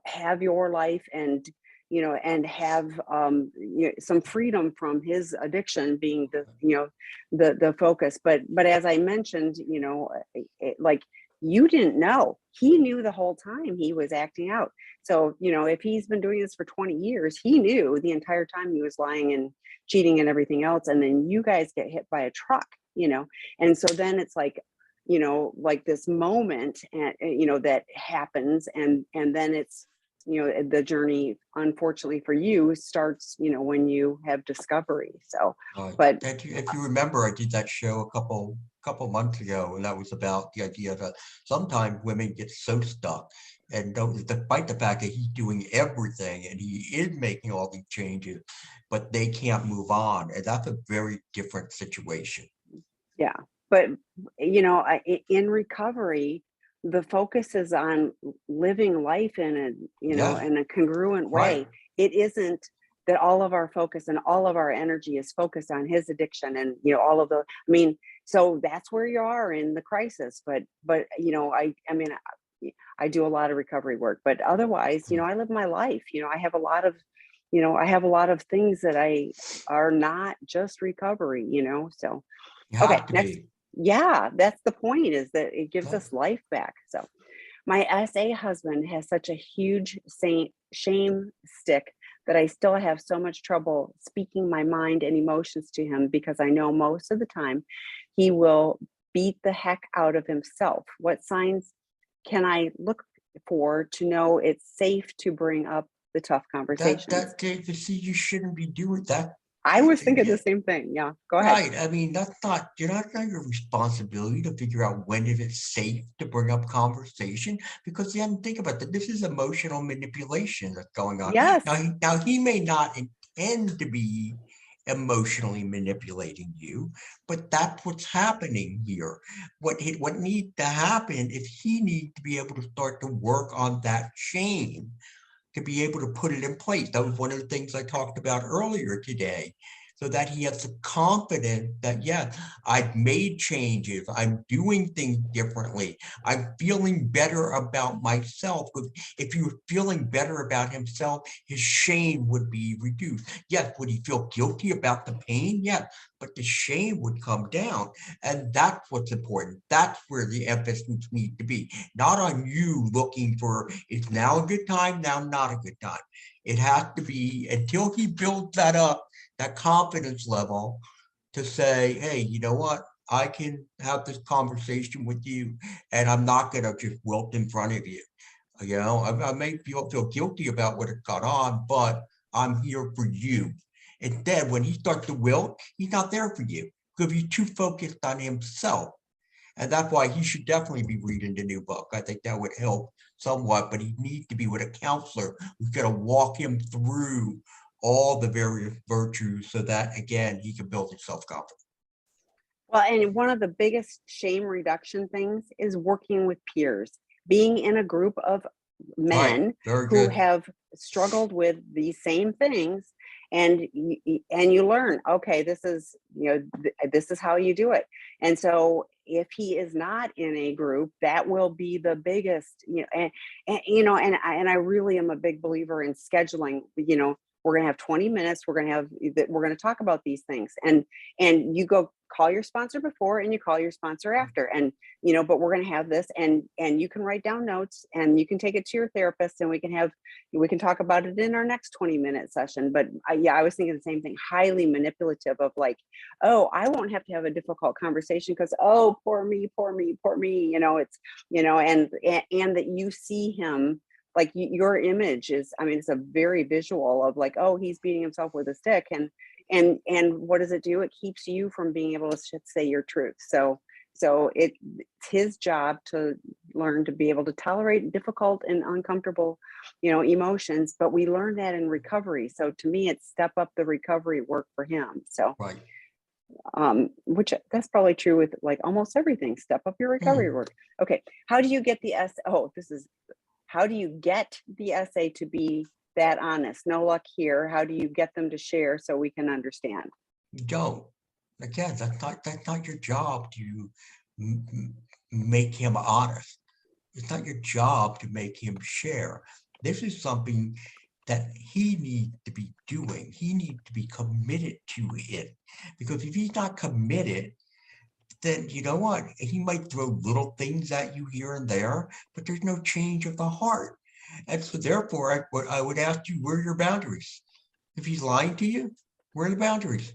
have your life, and and have some freedom from his addiction being the focus. But as I mentioned, like, you didn't know. He knew the whole time he was acting out. So, if he's been doing this for 20 years, he knew the entire time he was lying and cheating and everything else. And then you guys get hit by a truck, and so then it's like, like this moment, and that happens, and then it's, the journey, unfortunately for you, starts, when you have discovery. So, right. but If you remember, I did that show a couple months ago, and that was about the idea that sometimes women get so stuck and don't, despite the fact that he's doing everything and he is making all these changes, but they can't move on. And that's a very different situation. yeah, but in recovery, the focus is on living life in a, Yeah, in a congruent right. way. It isn't that all of our focus and all of our energy is focused on his addiction, and all of the, I mean, so that's where you are in the crisis. But I mean, I do a lot of recovery work, but otherwise, Mm. I live my life. I have a lot of things that I are not just recovery. So You okay, have to next. be. Yeah, that's the point, is that it gives Yeah. us life back. So my SA husband has such a huge shame stick that I still have so much trouble speaking my mind and emotions to him, because I know most of the time he will beat the heck out of himself. What signs can I look for to know it's safe to bring up the tough conversations? You see, you shouldn't be doing that. I was thinking the same thing. Yeah, go ahead. Right. I mean, that's not your responsibility to figure out when it is safe to bring up conversation, because then think about that. This is emotional manipulation that's going on. Now, Yes. he may not intend to be emotionally manipulating you, but that's what's happening here. What needs to happen is he needs to be able to start to work on that shame to be able to put it in place. That was one of the things I talked about earlier today, so that he has the confidence that, yeah, I've made changes, I'm doing things differently, I'm feeling better about myself. If he was feeling better about himself, his shame would be reduced. Yes, would he feel guilty about the pain? Yes, but the shame would come down. And that's what's important. That's where the emphasis needs to be, not on you looking for, is now a good time, now not a good time. It has to be until he builds that up, that confidence level to say, hey, you know what? I can have this conversation with you, and I'm not gonna just wilt in front of you. You know, I may feel guilty about what it got on, but I'm here for you. And then when he starts to wilt, he's not there for you because he's too focused on himself. And that's why he should definitely be reading the new book. I think that would help somewhat, but he needs to be with a counselor who's going to walk him through all the various virtues so that, again, he can build his self confidence. Well, and one of the biggest shame reduction things is working with peers, being in a group of Right. men Very who good. have struggled with these same things, and you learn, okay, this is, this is how you do it. And so if he is not in a group, that will be the biggest, and I really am a big believer in scheduling. We're going to have 20 minutes, we're going to talk about these things, and you go call your sponsor before and you call your sponsor after, and but we're going to have this, and you can write down notes and you can take it to your therapist, and we can talk about it in our next 20-minute session. But I was thinking the same thing, highly manipulative of like, oh, I won't have to have a difficult conversation because, oh, poor me, poor me, poor me, it's, and that you see him, like your image is, I mean, it's a very visual of like, oh, he's beating himself with a stick, and what does it do? It keeps you from being able to say your truth. So it's his job to learn to be able to tolerate difficult and uncomfortable, emotions. But we learn that in recovery. So to me, it's step up the recovery work for him. So, Right. which that's probably true with like almost everything. Step up your recovery work. Okay, how do you get the how do you get the essay to be that honest? No luck here. How do you get them to share so we can understand? You don't. Again, that's not your job to make him honest. It's not your job to make him share. This is something that he needs to be doing. He needs to be committed to it. Because if he's not committed, then you know what? He might throw little things at you here and there, but there's no change of the heart. And so therefore, I would ask you, where are your boundaries? If he's lying to you, where are the boundaries?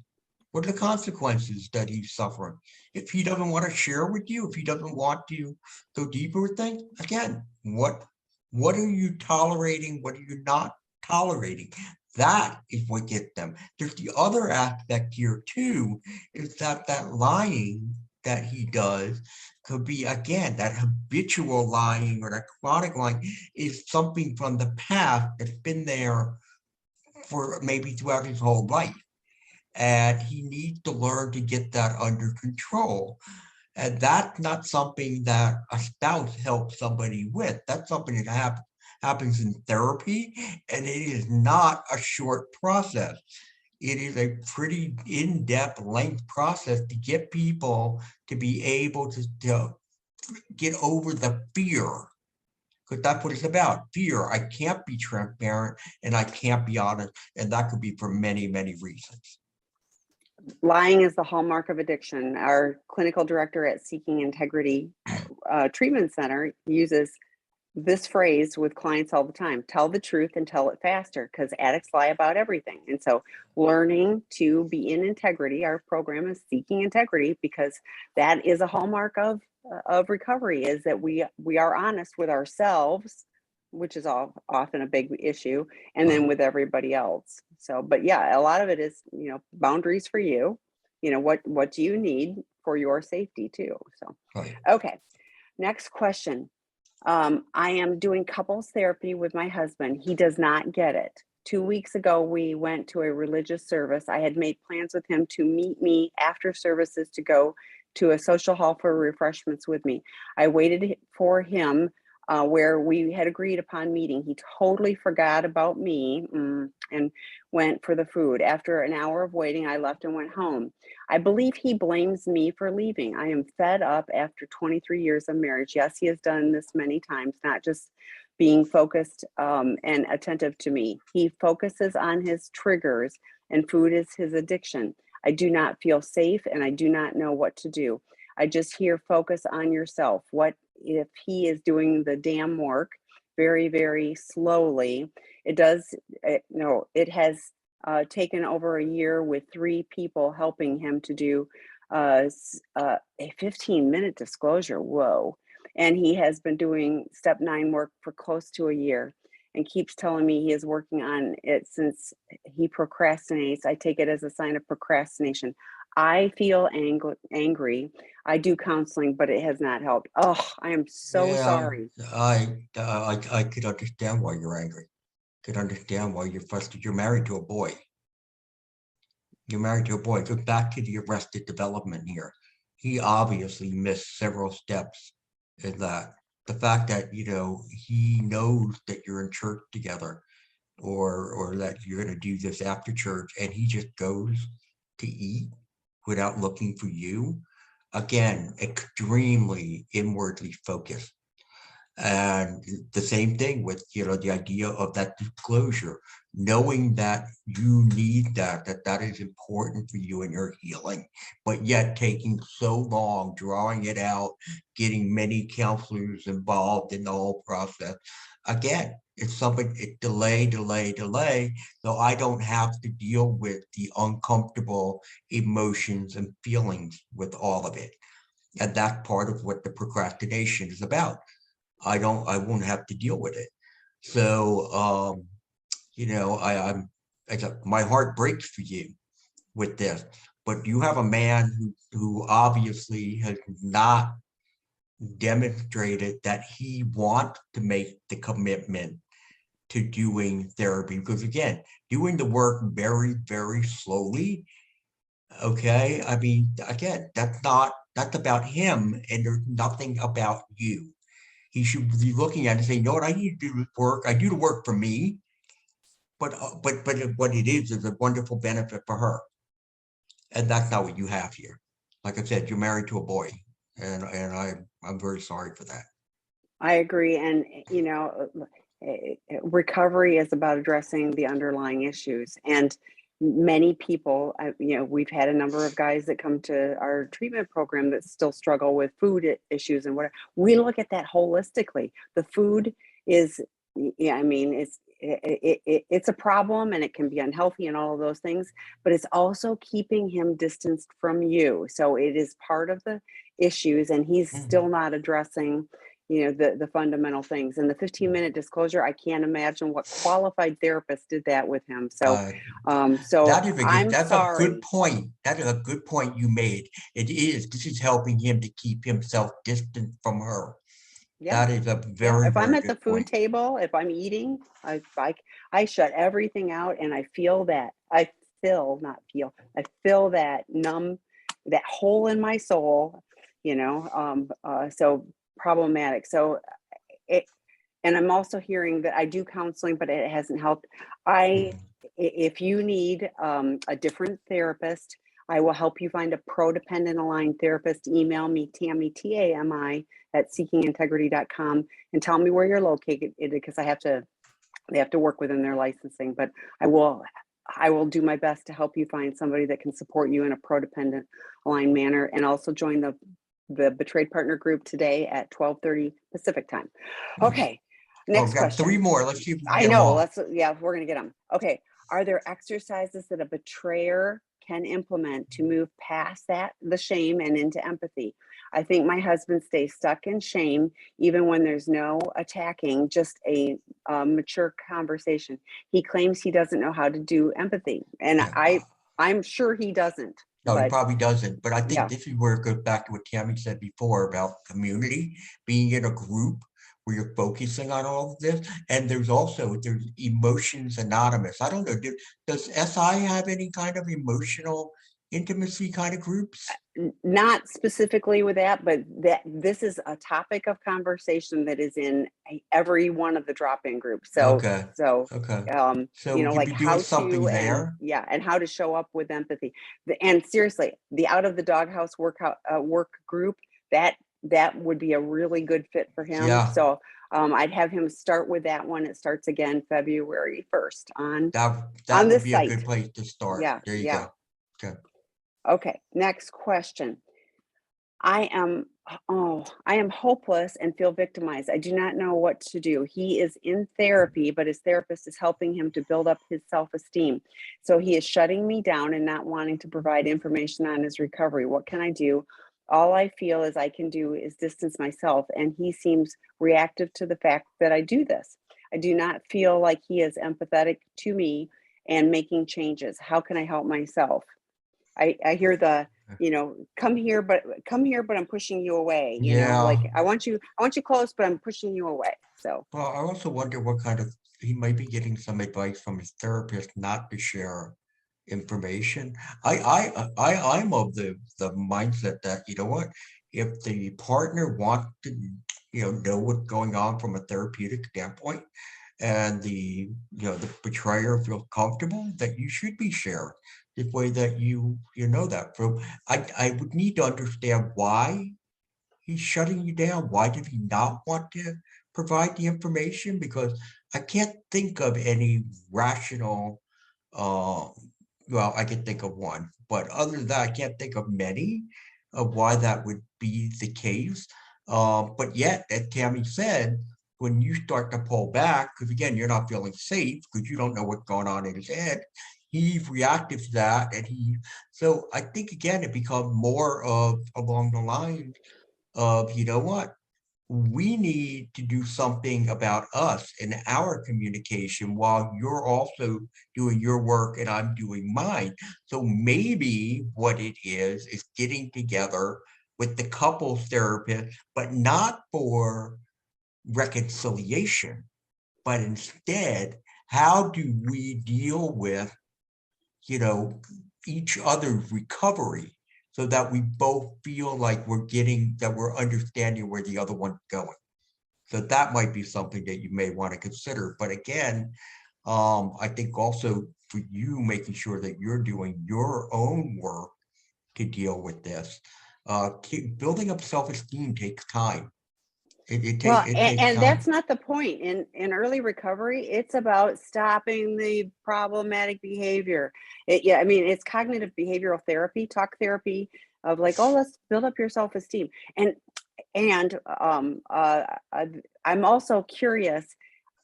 What are the consequences that he's suffering? If he doesn't want to share with you, if he doesn't want to go deeper with things, again, what are you tolerating? What are you not tolerating? That is what gets them. There's the other aspect here too, is that lying that he does could be, again, that habitual lying or that chronic lying is something from the past that's been there for maybe throughout his whole life. And he needs to learn to get that under control. And that's not something that a spouse helps somebody with. That's something that happens in therapy, and it is not a short process. It is a pretty in-depth, length process to get people to be able to get over the fear, because that's what it's about. Fear. I can't be transparent and I can't be honest, and that could be for many, many reasons. Lying is the hallmark of addiction. Our clinical director at Seeking Integrity Treatment Center uses this phrase with clients all the time: tell the truth and tell it faster, because addicts lie about everything. And so learning to be in integrity, our program is Seeking Integrity, because that is a hallmark of recovery, is that we are honest with ourselves, which is often a big issue, and then Right. with everybody else. So, but yeah, a lot of it is, boundaries for you. What do you need for your safety too? So, Right. okay. Next question. I am doing couples therapy with my husband. He does not get it. 2 weeks ago, we went to a religious service. I had made plans with him to meet me after services to go to a social hall for refreshments with me. I waited for him where we had agreed upon meeting. He totally forgot about me and went for the food. After an hour of waiting, I left and went home. I believe he blames me for leaving. I am fed up after 23 years of marriage. Yes, he has done this many times, not just being focused and attentive to me. He focuses on his triggers, and food is his addiction. I do not feel safe, and I do not know what to do. I just hear focus on yourself. What if he is doing the damn work very, very slowly? It has taken over a year with 3 people helping him to do a 15-minute disclosure. Whoa. And he has been doing step 9 work for close to a year and keeps telling me he is working on it since he procrastinates. I take it as a sign of procrastination. I feel angry. I do counseling, but it has not helped. Oh, I am so Yeah, sorry. I could understand why you're angry. Could understand why you're frustrated. You're married to a boy. You're married to a boy. Go back to the arrested development here. He obviously missed several steps in that. The fact that, he knows that you're in church together, or that you're going to do this after church, and he just goes to eat without looking for you. Again, extremely inwardly focused. And the same thing with, the idea of that disclosure, knowing that you need that is important for you in your healing, but yet taking so long, drawing it out, getting many counselors involved in the whole process. Again, it's something, it delay. So I don't have to deal with the uncomfortable emotions and feelings with all of it. And that's part of what the procrastination is about. I won't have to deal with it. So, my heart breaks for you with this, but you have a man who obviously has not demonstrated that he wants to make the commitment to doing therapy, because again, doing the work very, very slowly. Okay. I mean, again, that's about him, and there's nothing about you. He should be looking at it and saying, you know what, I need to do the work. I do the work for me, but what it is a wonderful benefit for her. And that's not what you have here. Like I said, you're married to a boy, and I'm very sorry for that. I agree. And, recovery is about addressing the underlying issues. And many people, we've had a number of guys that come to our treatment program that still struggle with food issues and whatever. We look at that holistically. The food is, yeah, I mean, it's a problem and it can be unhealthy and all of those things, but it's also keeping him distanced from you. So it is part of the issues, and he's still not addressing the fundamental things. And the 15-minute disclosure, I can't imagine what qualified therapist did that with him. So That is I'm that's a good sorry. point. That is a good point you made. This is helping him to keep himself distant from her. Yeah. That is a Yeah, very, if I'm very at the good food point. table, if I'm eating, I shut everything out, and I feel that. I feel that that hole in my soul, so problematic. So it, and I'm also hearing that I do counseling, but it hasn't helped. Mhm. If you need a different therapist, I will help you find a pro-dependent aligned therapist. Email me, Tammy, TAMI, at seekingintegrity.com, and tell me where you're located, because they have to work within their licensing. But I will do my best to help you find somebody that can support you in a pro-dependent aligned manner, and also join the Betrayed Partner group today at 12:30 Pacific time. Okay, Oh, next we got 3 question. more. Let's see if we can I get them know, all. we're gonna get them. Okay, are there exercises that a betrayer can implement to move past the shame and into empathy? I think my husband stays stuck in shame even when there's no attacking, just a mature conversation. He claims he doesn't know how to do empathy, and Yeah. I'm sure he doesn't. No, he But probably doesn't. But I think yeah, this is where it goes back to what Tammy said before about community, being in a group where you're focusing on all of this. And there's Emotions Anonymous. I don't know. Does SI have any kind of emotional intimacy kind of groups? not specifically with that, but that this is a topic of conversation that is in every one of the drop-in groups. So, Okay. so, Okay. So you'd like be doing how something to, and there. yeah, and how to show up with empathy. And seriously, the Out of the Doghouse work group, that would be a really good fit for him. Yeah. So, I'd have him start with that one. It starts again February 1st on That would this be a site. good place to start. Yeah, There you yeah. go. Okay. Okay, next question. I am Oh, I am hopeless and feel victimized. I do not know what to do. He is in therapy, but his therapist is helping him to build up his self-esteem. So he is shutting me down and not wanting to provide information on his recovery. What can I do? All I feel is I can do is distance myself, and he seems reactive to the fact that I do this. I do not feel like he is empathetic to me and making changes. How can I help myself? I hear the, come here, but I'm pushing you away, Yeah. like I want you close, but I'm pushing you away. So, Well, I also wonder what kind of, he might be getting some advice from his therapist not to share information. I'm of the mindset that, you know what, if the partner wants to, know what's going on from a therapeutic standpoint, and the betrayer feels comfortable, that you should be shared the way that you know that. So I would need to understand why he's shutting you down. Why did he not want to provide the information? Because I can't think of any rational, uh, well, I can think of one, but other than that, I can't think of many of why that would be the case. But yet, as Tammy said, when you start to pull back, because again, you're not feeling safe because you don't know what's going on in his head, he's reactive to that, so I think again, it becomes more of along the lines of, you know what, we need to do something about us and our communication while you're also doing your work and I'm doing mine. So maybe what it is getting together with the couples therapist, but not for reconciliation, but instead, how do we deal with, you know, each other's recovery so that we both feel like we're understanding where the other one's going. So that might be something that you may want to consider. But again, I think also for you making sure that you're doing your own work to deal with this. Building up self-esteem takes time. well, It takes and time. that's not the point. In early recovery, it's about stopping the problematic behavior. Yeah, I mean, it's cognitive behavioral therapy, talk therapy of like, oh, let's build up your self-esteem. And I'm also curious,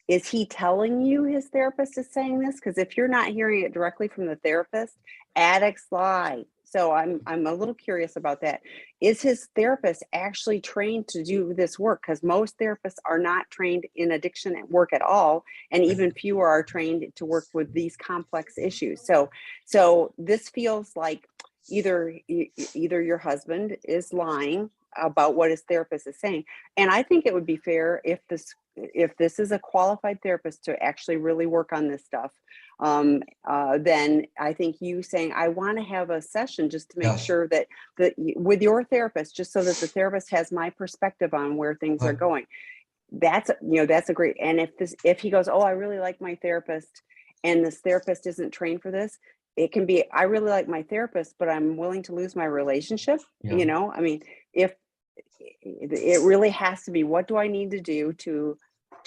is he telling you his therapist is saying this? Because if you're not hearing it directly from the therapist, addicts lie. So I'm a little curious about that. Is his therapist actually trained to do this work? Because most therapists are not trained in addiction at work at all, and even fewer are trained to work with these complex issues. So this feels like either your husband is lying about what his therapist is saying, and I think it would be fair if this is a qualified therapist to actually really work on this stuff, then I think you saying, I want to have a session just to make Yes. sure that with your therapist, just so that the therapist has my perspective on where things are But going. That's a great. And if he goes, oh, I really like my therapist, and this therapist isn't trained for this, it can be, I really like my therapist, but I'm willing to lose my relationship. yeah, I mean, if it really has to be, what do I need to do to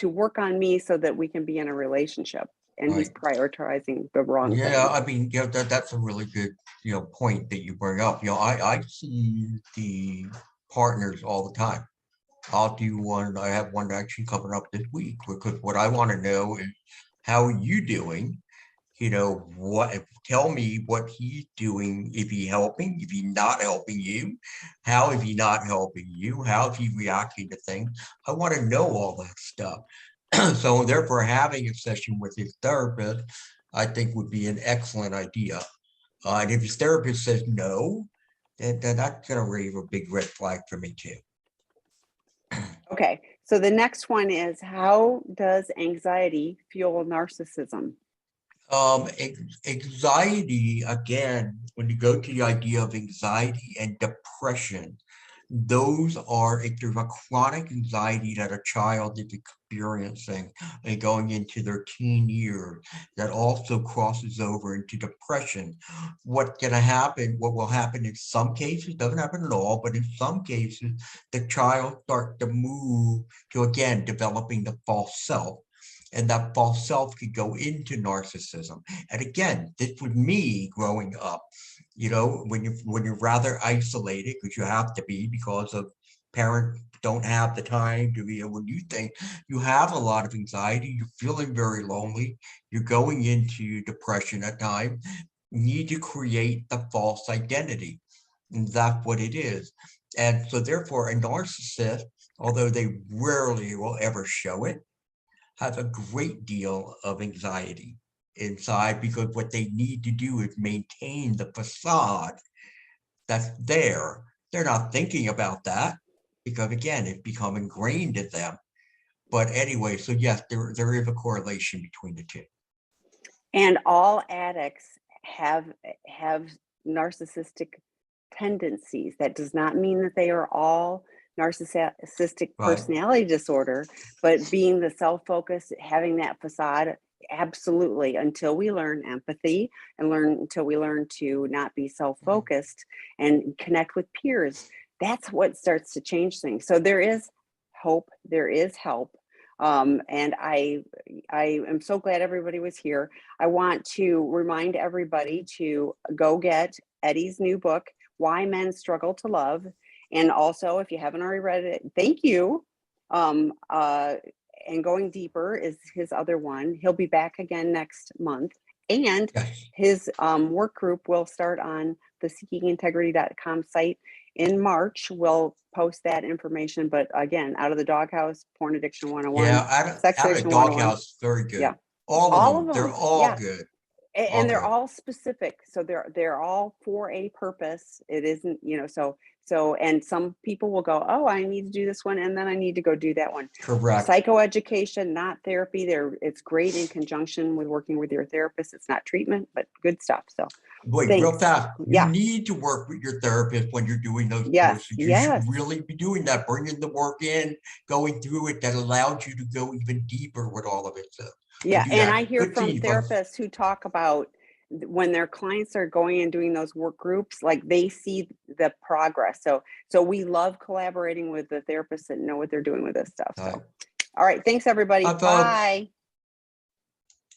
work on me so that we can be in a relationship? And he's right. prioritizing the wrong Yeah, thing. I mean, that's a really good, point that you bring up. I see the partners all the time. I'll do one. I have one actually coming up this week because what I want to know is how are you doing? Tell me what he's doing. If he helping, if he not helping you, how is he not helping you? How is he reacting to things? I want to know all that stuff. So therefore, having a session with his therapist, I think would be an excellent idea. And if his therapist says no, then that's going to raise a big red flag for me too. Okay, so the next one is, how does anxiety fuel narcissism? Anxiety, again, when you go to the idea of anxiety and depression, those are, if there's a chronic anxiety that a child is experiencing and going into their teen years, that also crosses over into depression. What will happen in some cases, doesn't happen at all, but in some cases, the child starts to move to, again, developing the false self. And that false self could go into narcissism. And again, this was me growing up. When you're rather isolated, because you have to be because of parents don't have the time to be, when you think you have a lot of anxiety, you're feeling very lonely, you're going into depression at times, you need to create the false identity. And that's what it is. And so therefore a narcissist, although they rarely will ever show it, has a great deal of anxiety inside, because what they need to do is maintain the facade that's there. They're not thinking about that because, again, it's become ingrained in them. But anyway, so yes, there is a correlation between the two. And all addicts have narcissistic tendencies. That does not mean that they are all narcissistic Right. personality disorder, but being the self-focused, having that facade, absolutely, until we learn empathy and until we learn to not be self-focused and connect with peers, that's what starts to change things. So there is hope, there is help. And I am so glad everybody was here. I want to remind everybody to go get Eddie's new book, Why Men Struggle to Love. And also, if you haven't already read it, thank you. And Going Deeper is his other one. He'll be back again next month. And Yes. his work group will start on the seekingintegrity.com site in March. We'll post that information. But again, Out of the Doghouse, Porn Addiction 101, Yeah, Sex out of Addiction 101. Doghouse, very Yeah. good. All of All of them, they're them. all Yeah. good. All And they're good. all specific. So they're all for a purpose. It isn't, and some people will go, oh, I need to do this one, and then I need to go do that one. Correct. Psychoeducation, not therapy. It's great in conjunction with working with your therapist. It's not treatment, but good stuff. So Wait, real thanks. fast. You Yeah. need to work with your therapist when you're doing those Yes. courses. You should Yes. really be doing that, bringing the work in, going through it. That allows you to go even deeper with all of it. So Yeah. do And that. I hear Good from seeing you, folks. therapists who talk about when their clients are going and doing those work groups, like they see the progress. So we love collaborating with the therapists that know what they're doing with this stuff. So, Bye. all right. Thanks, everybody. Bye, folks. Bye.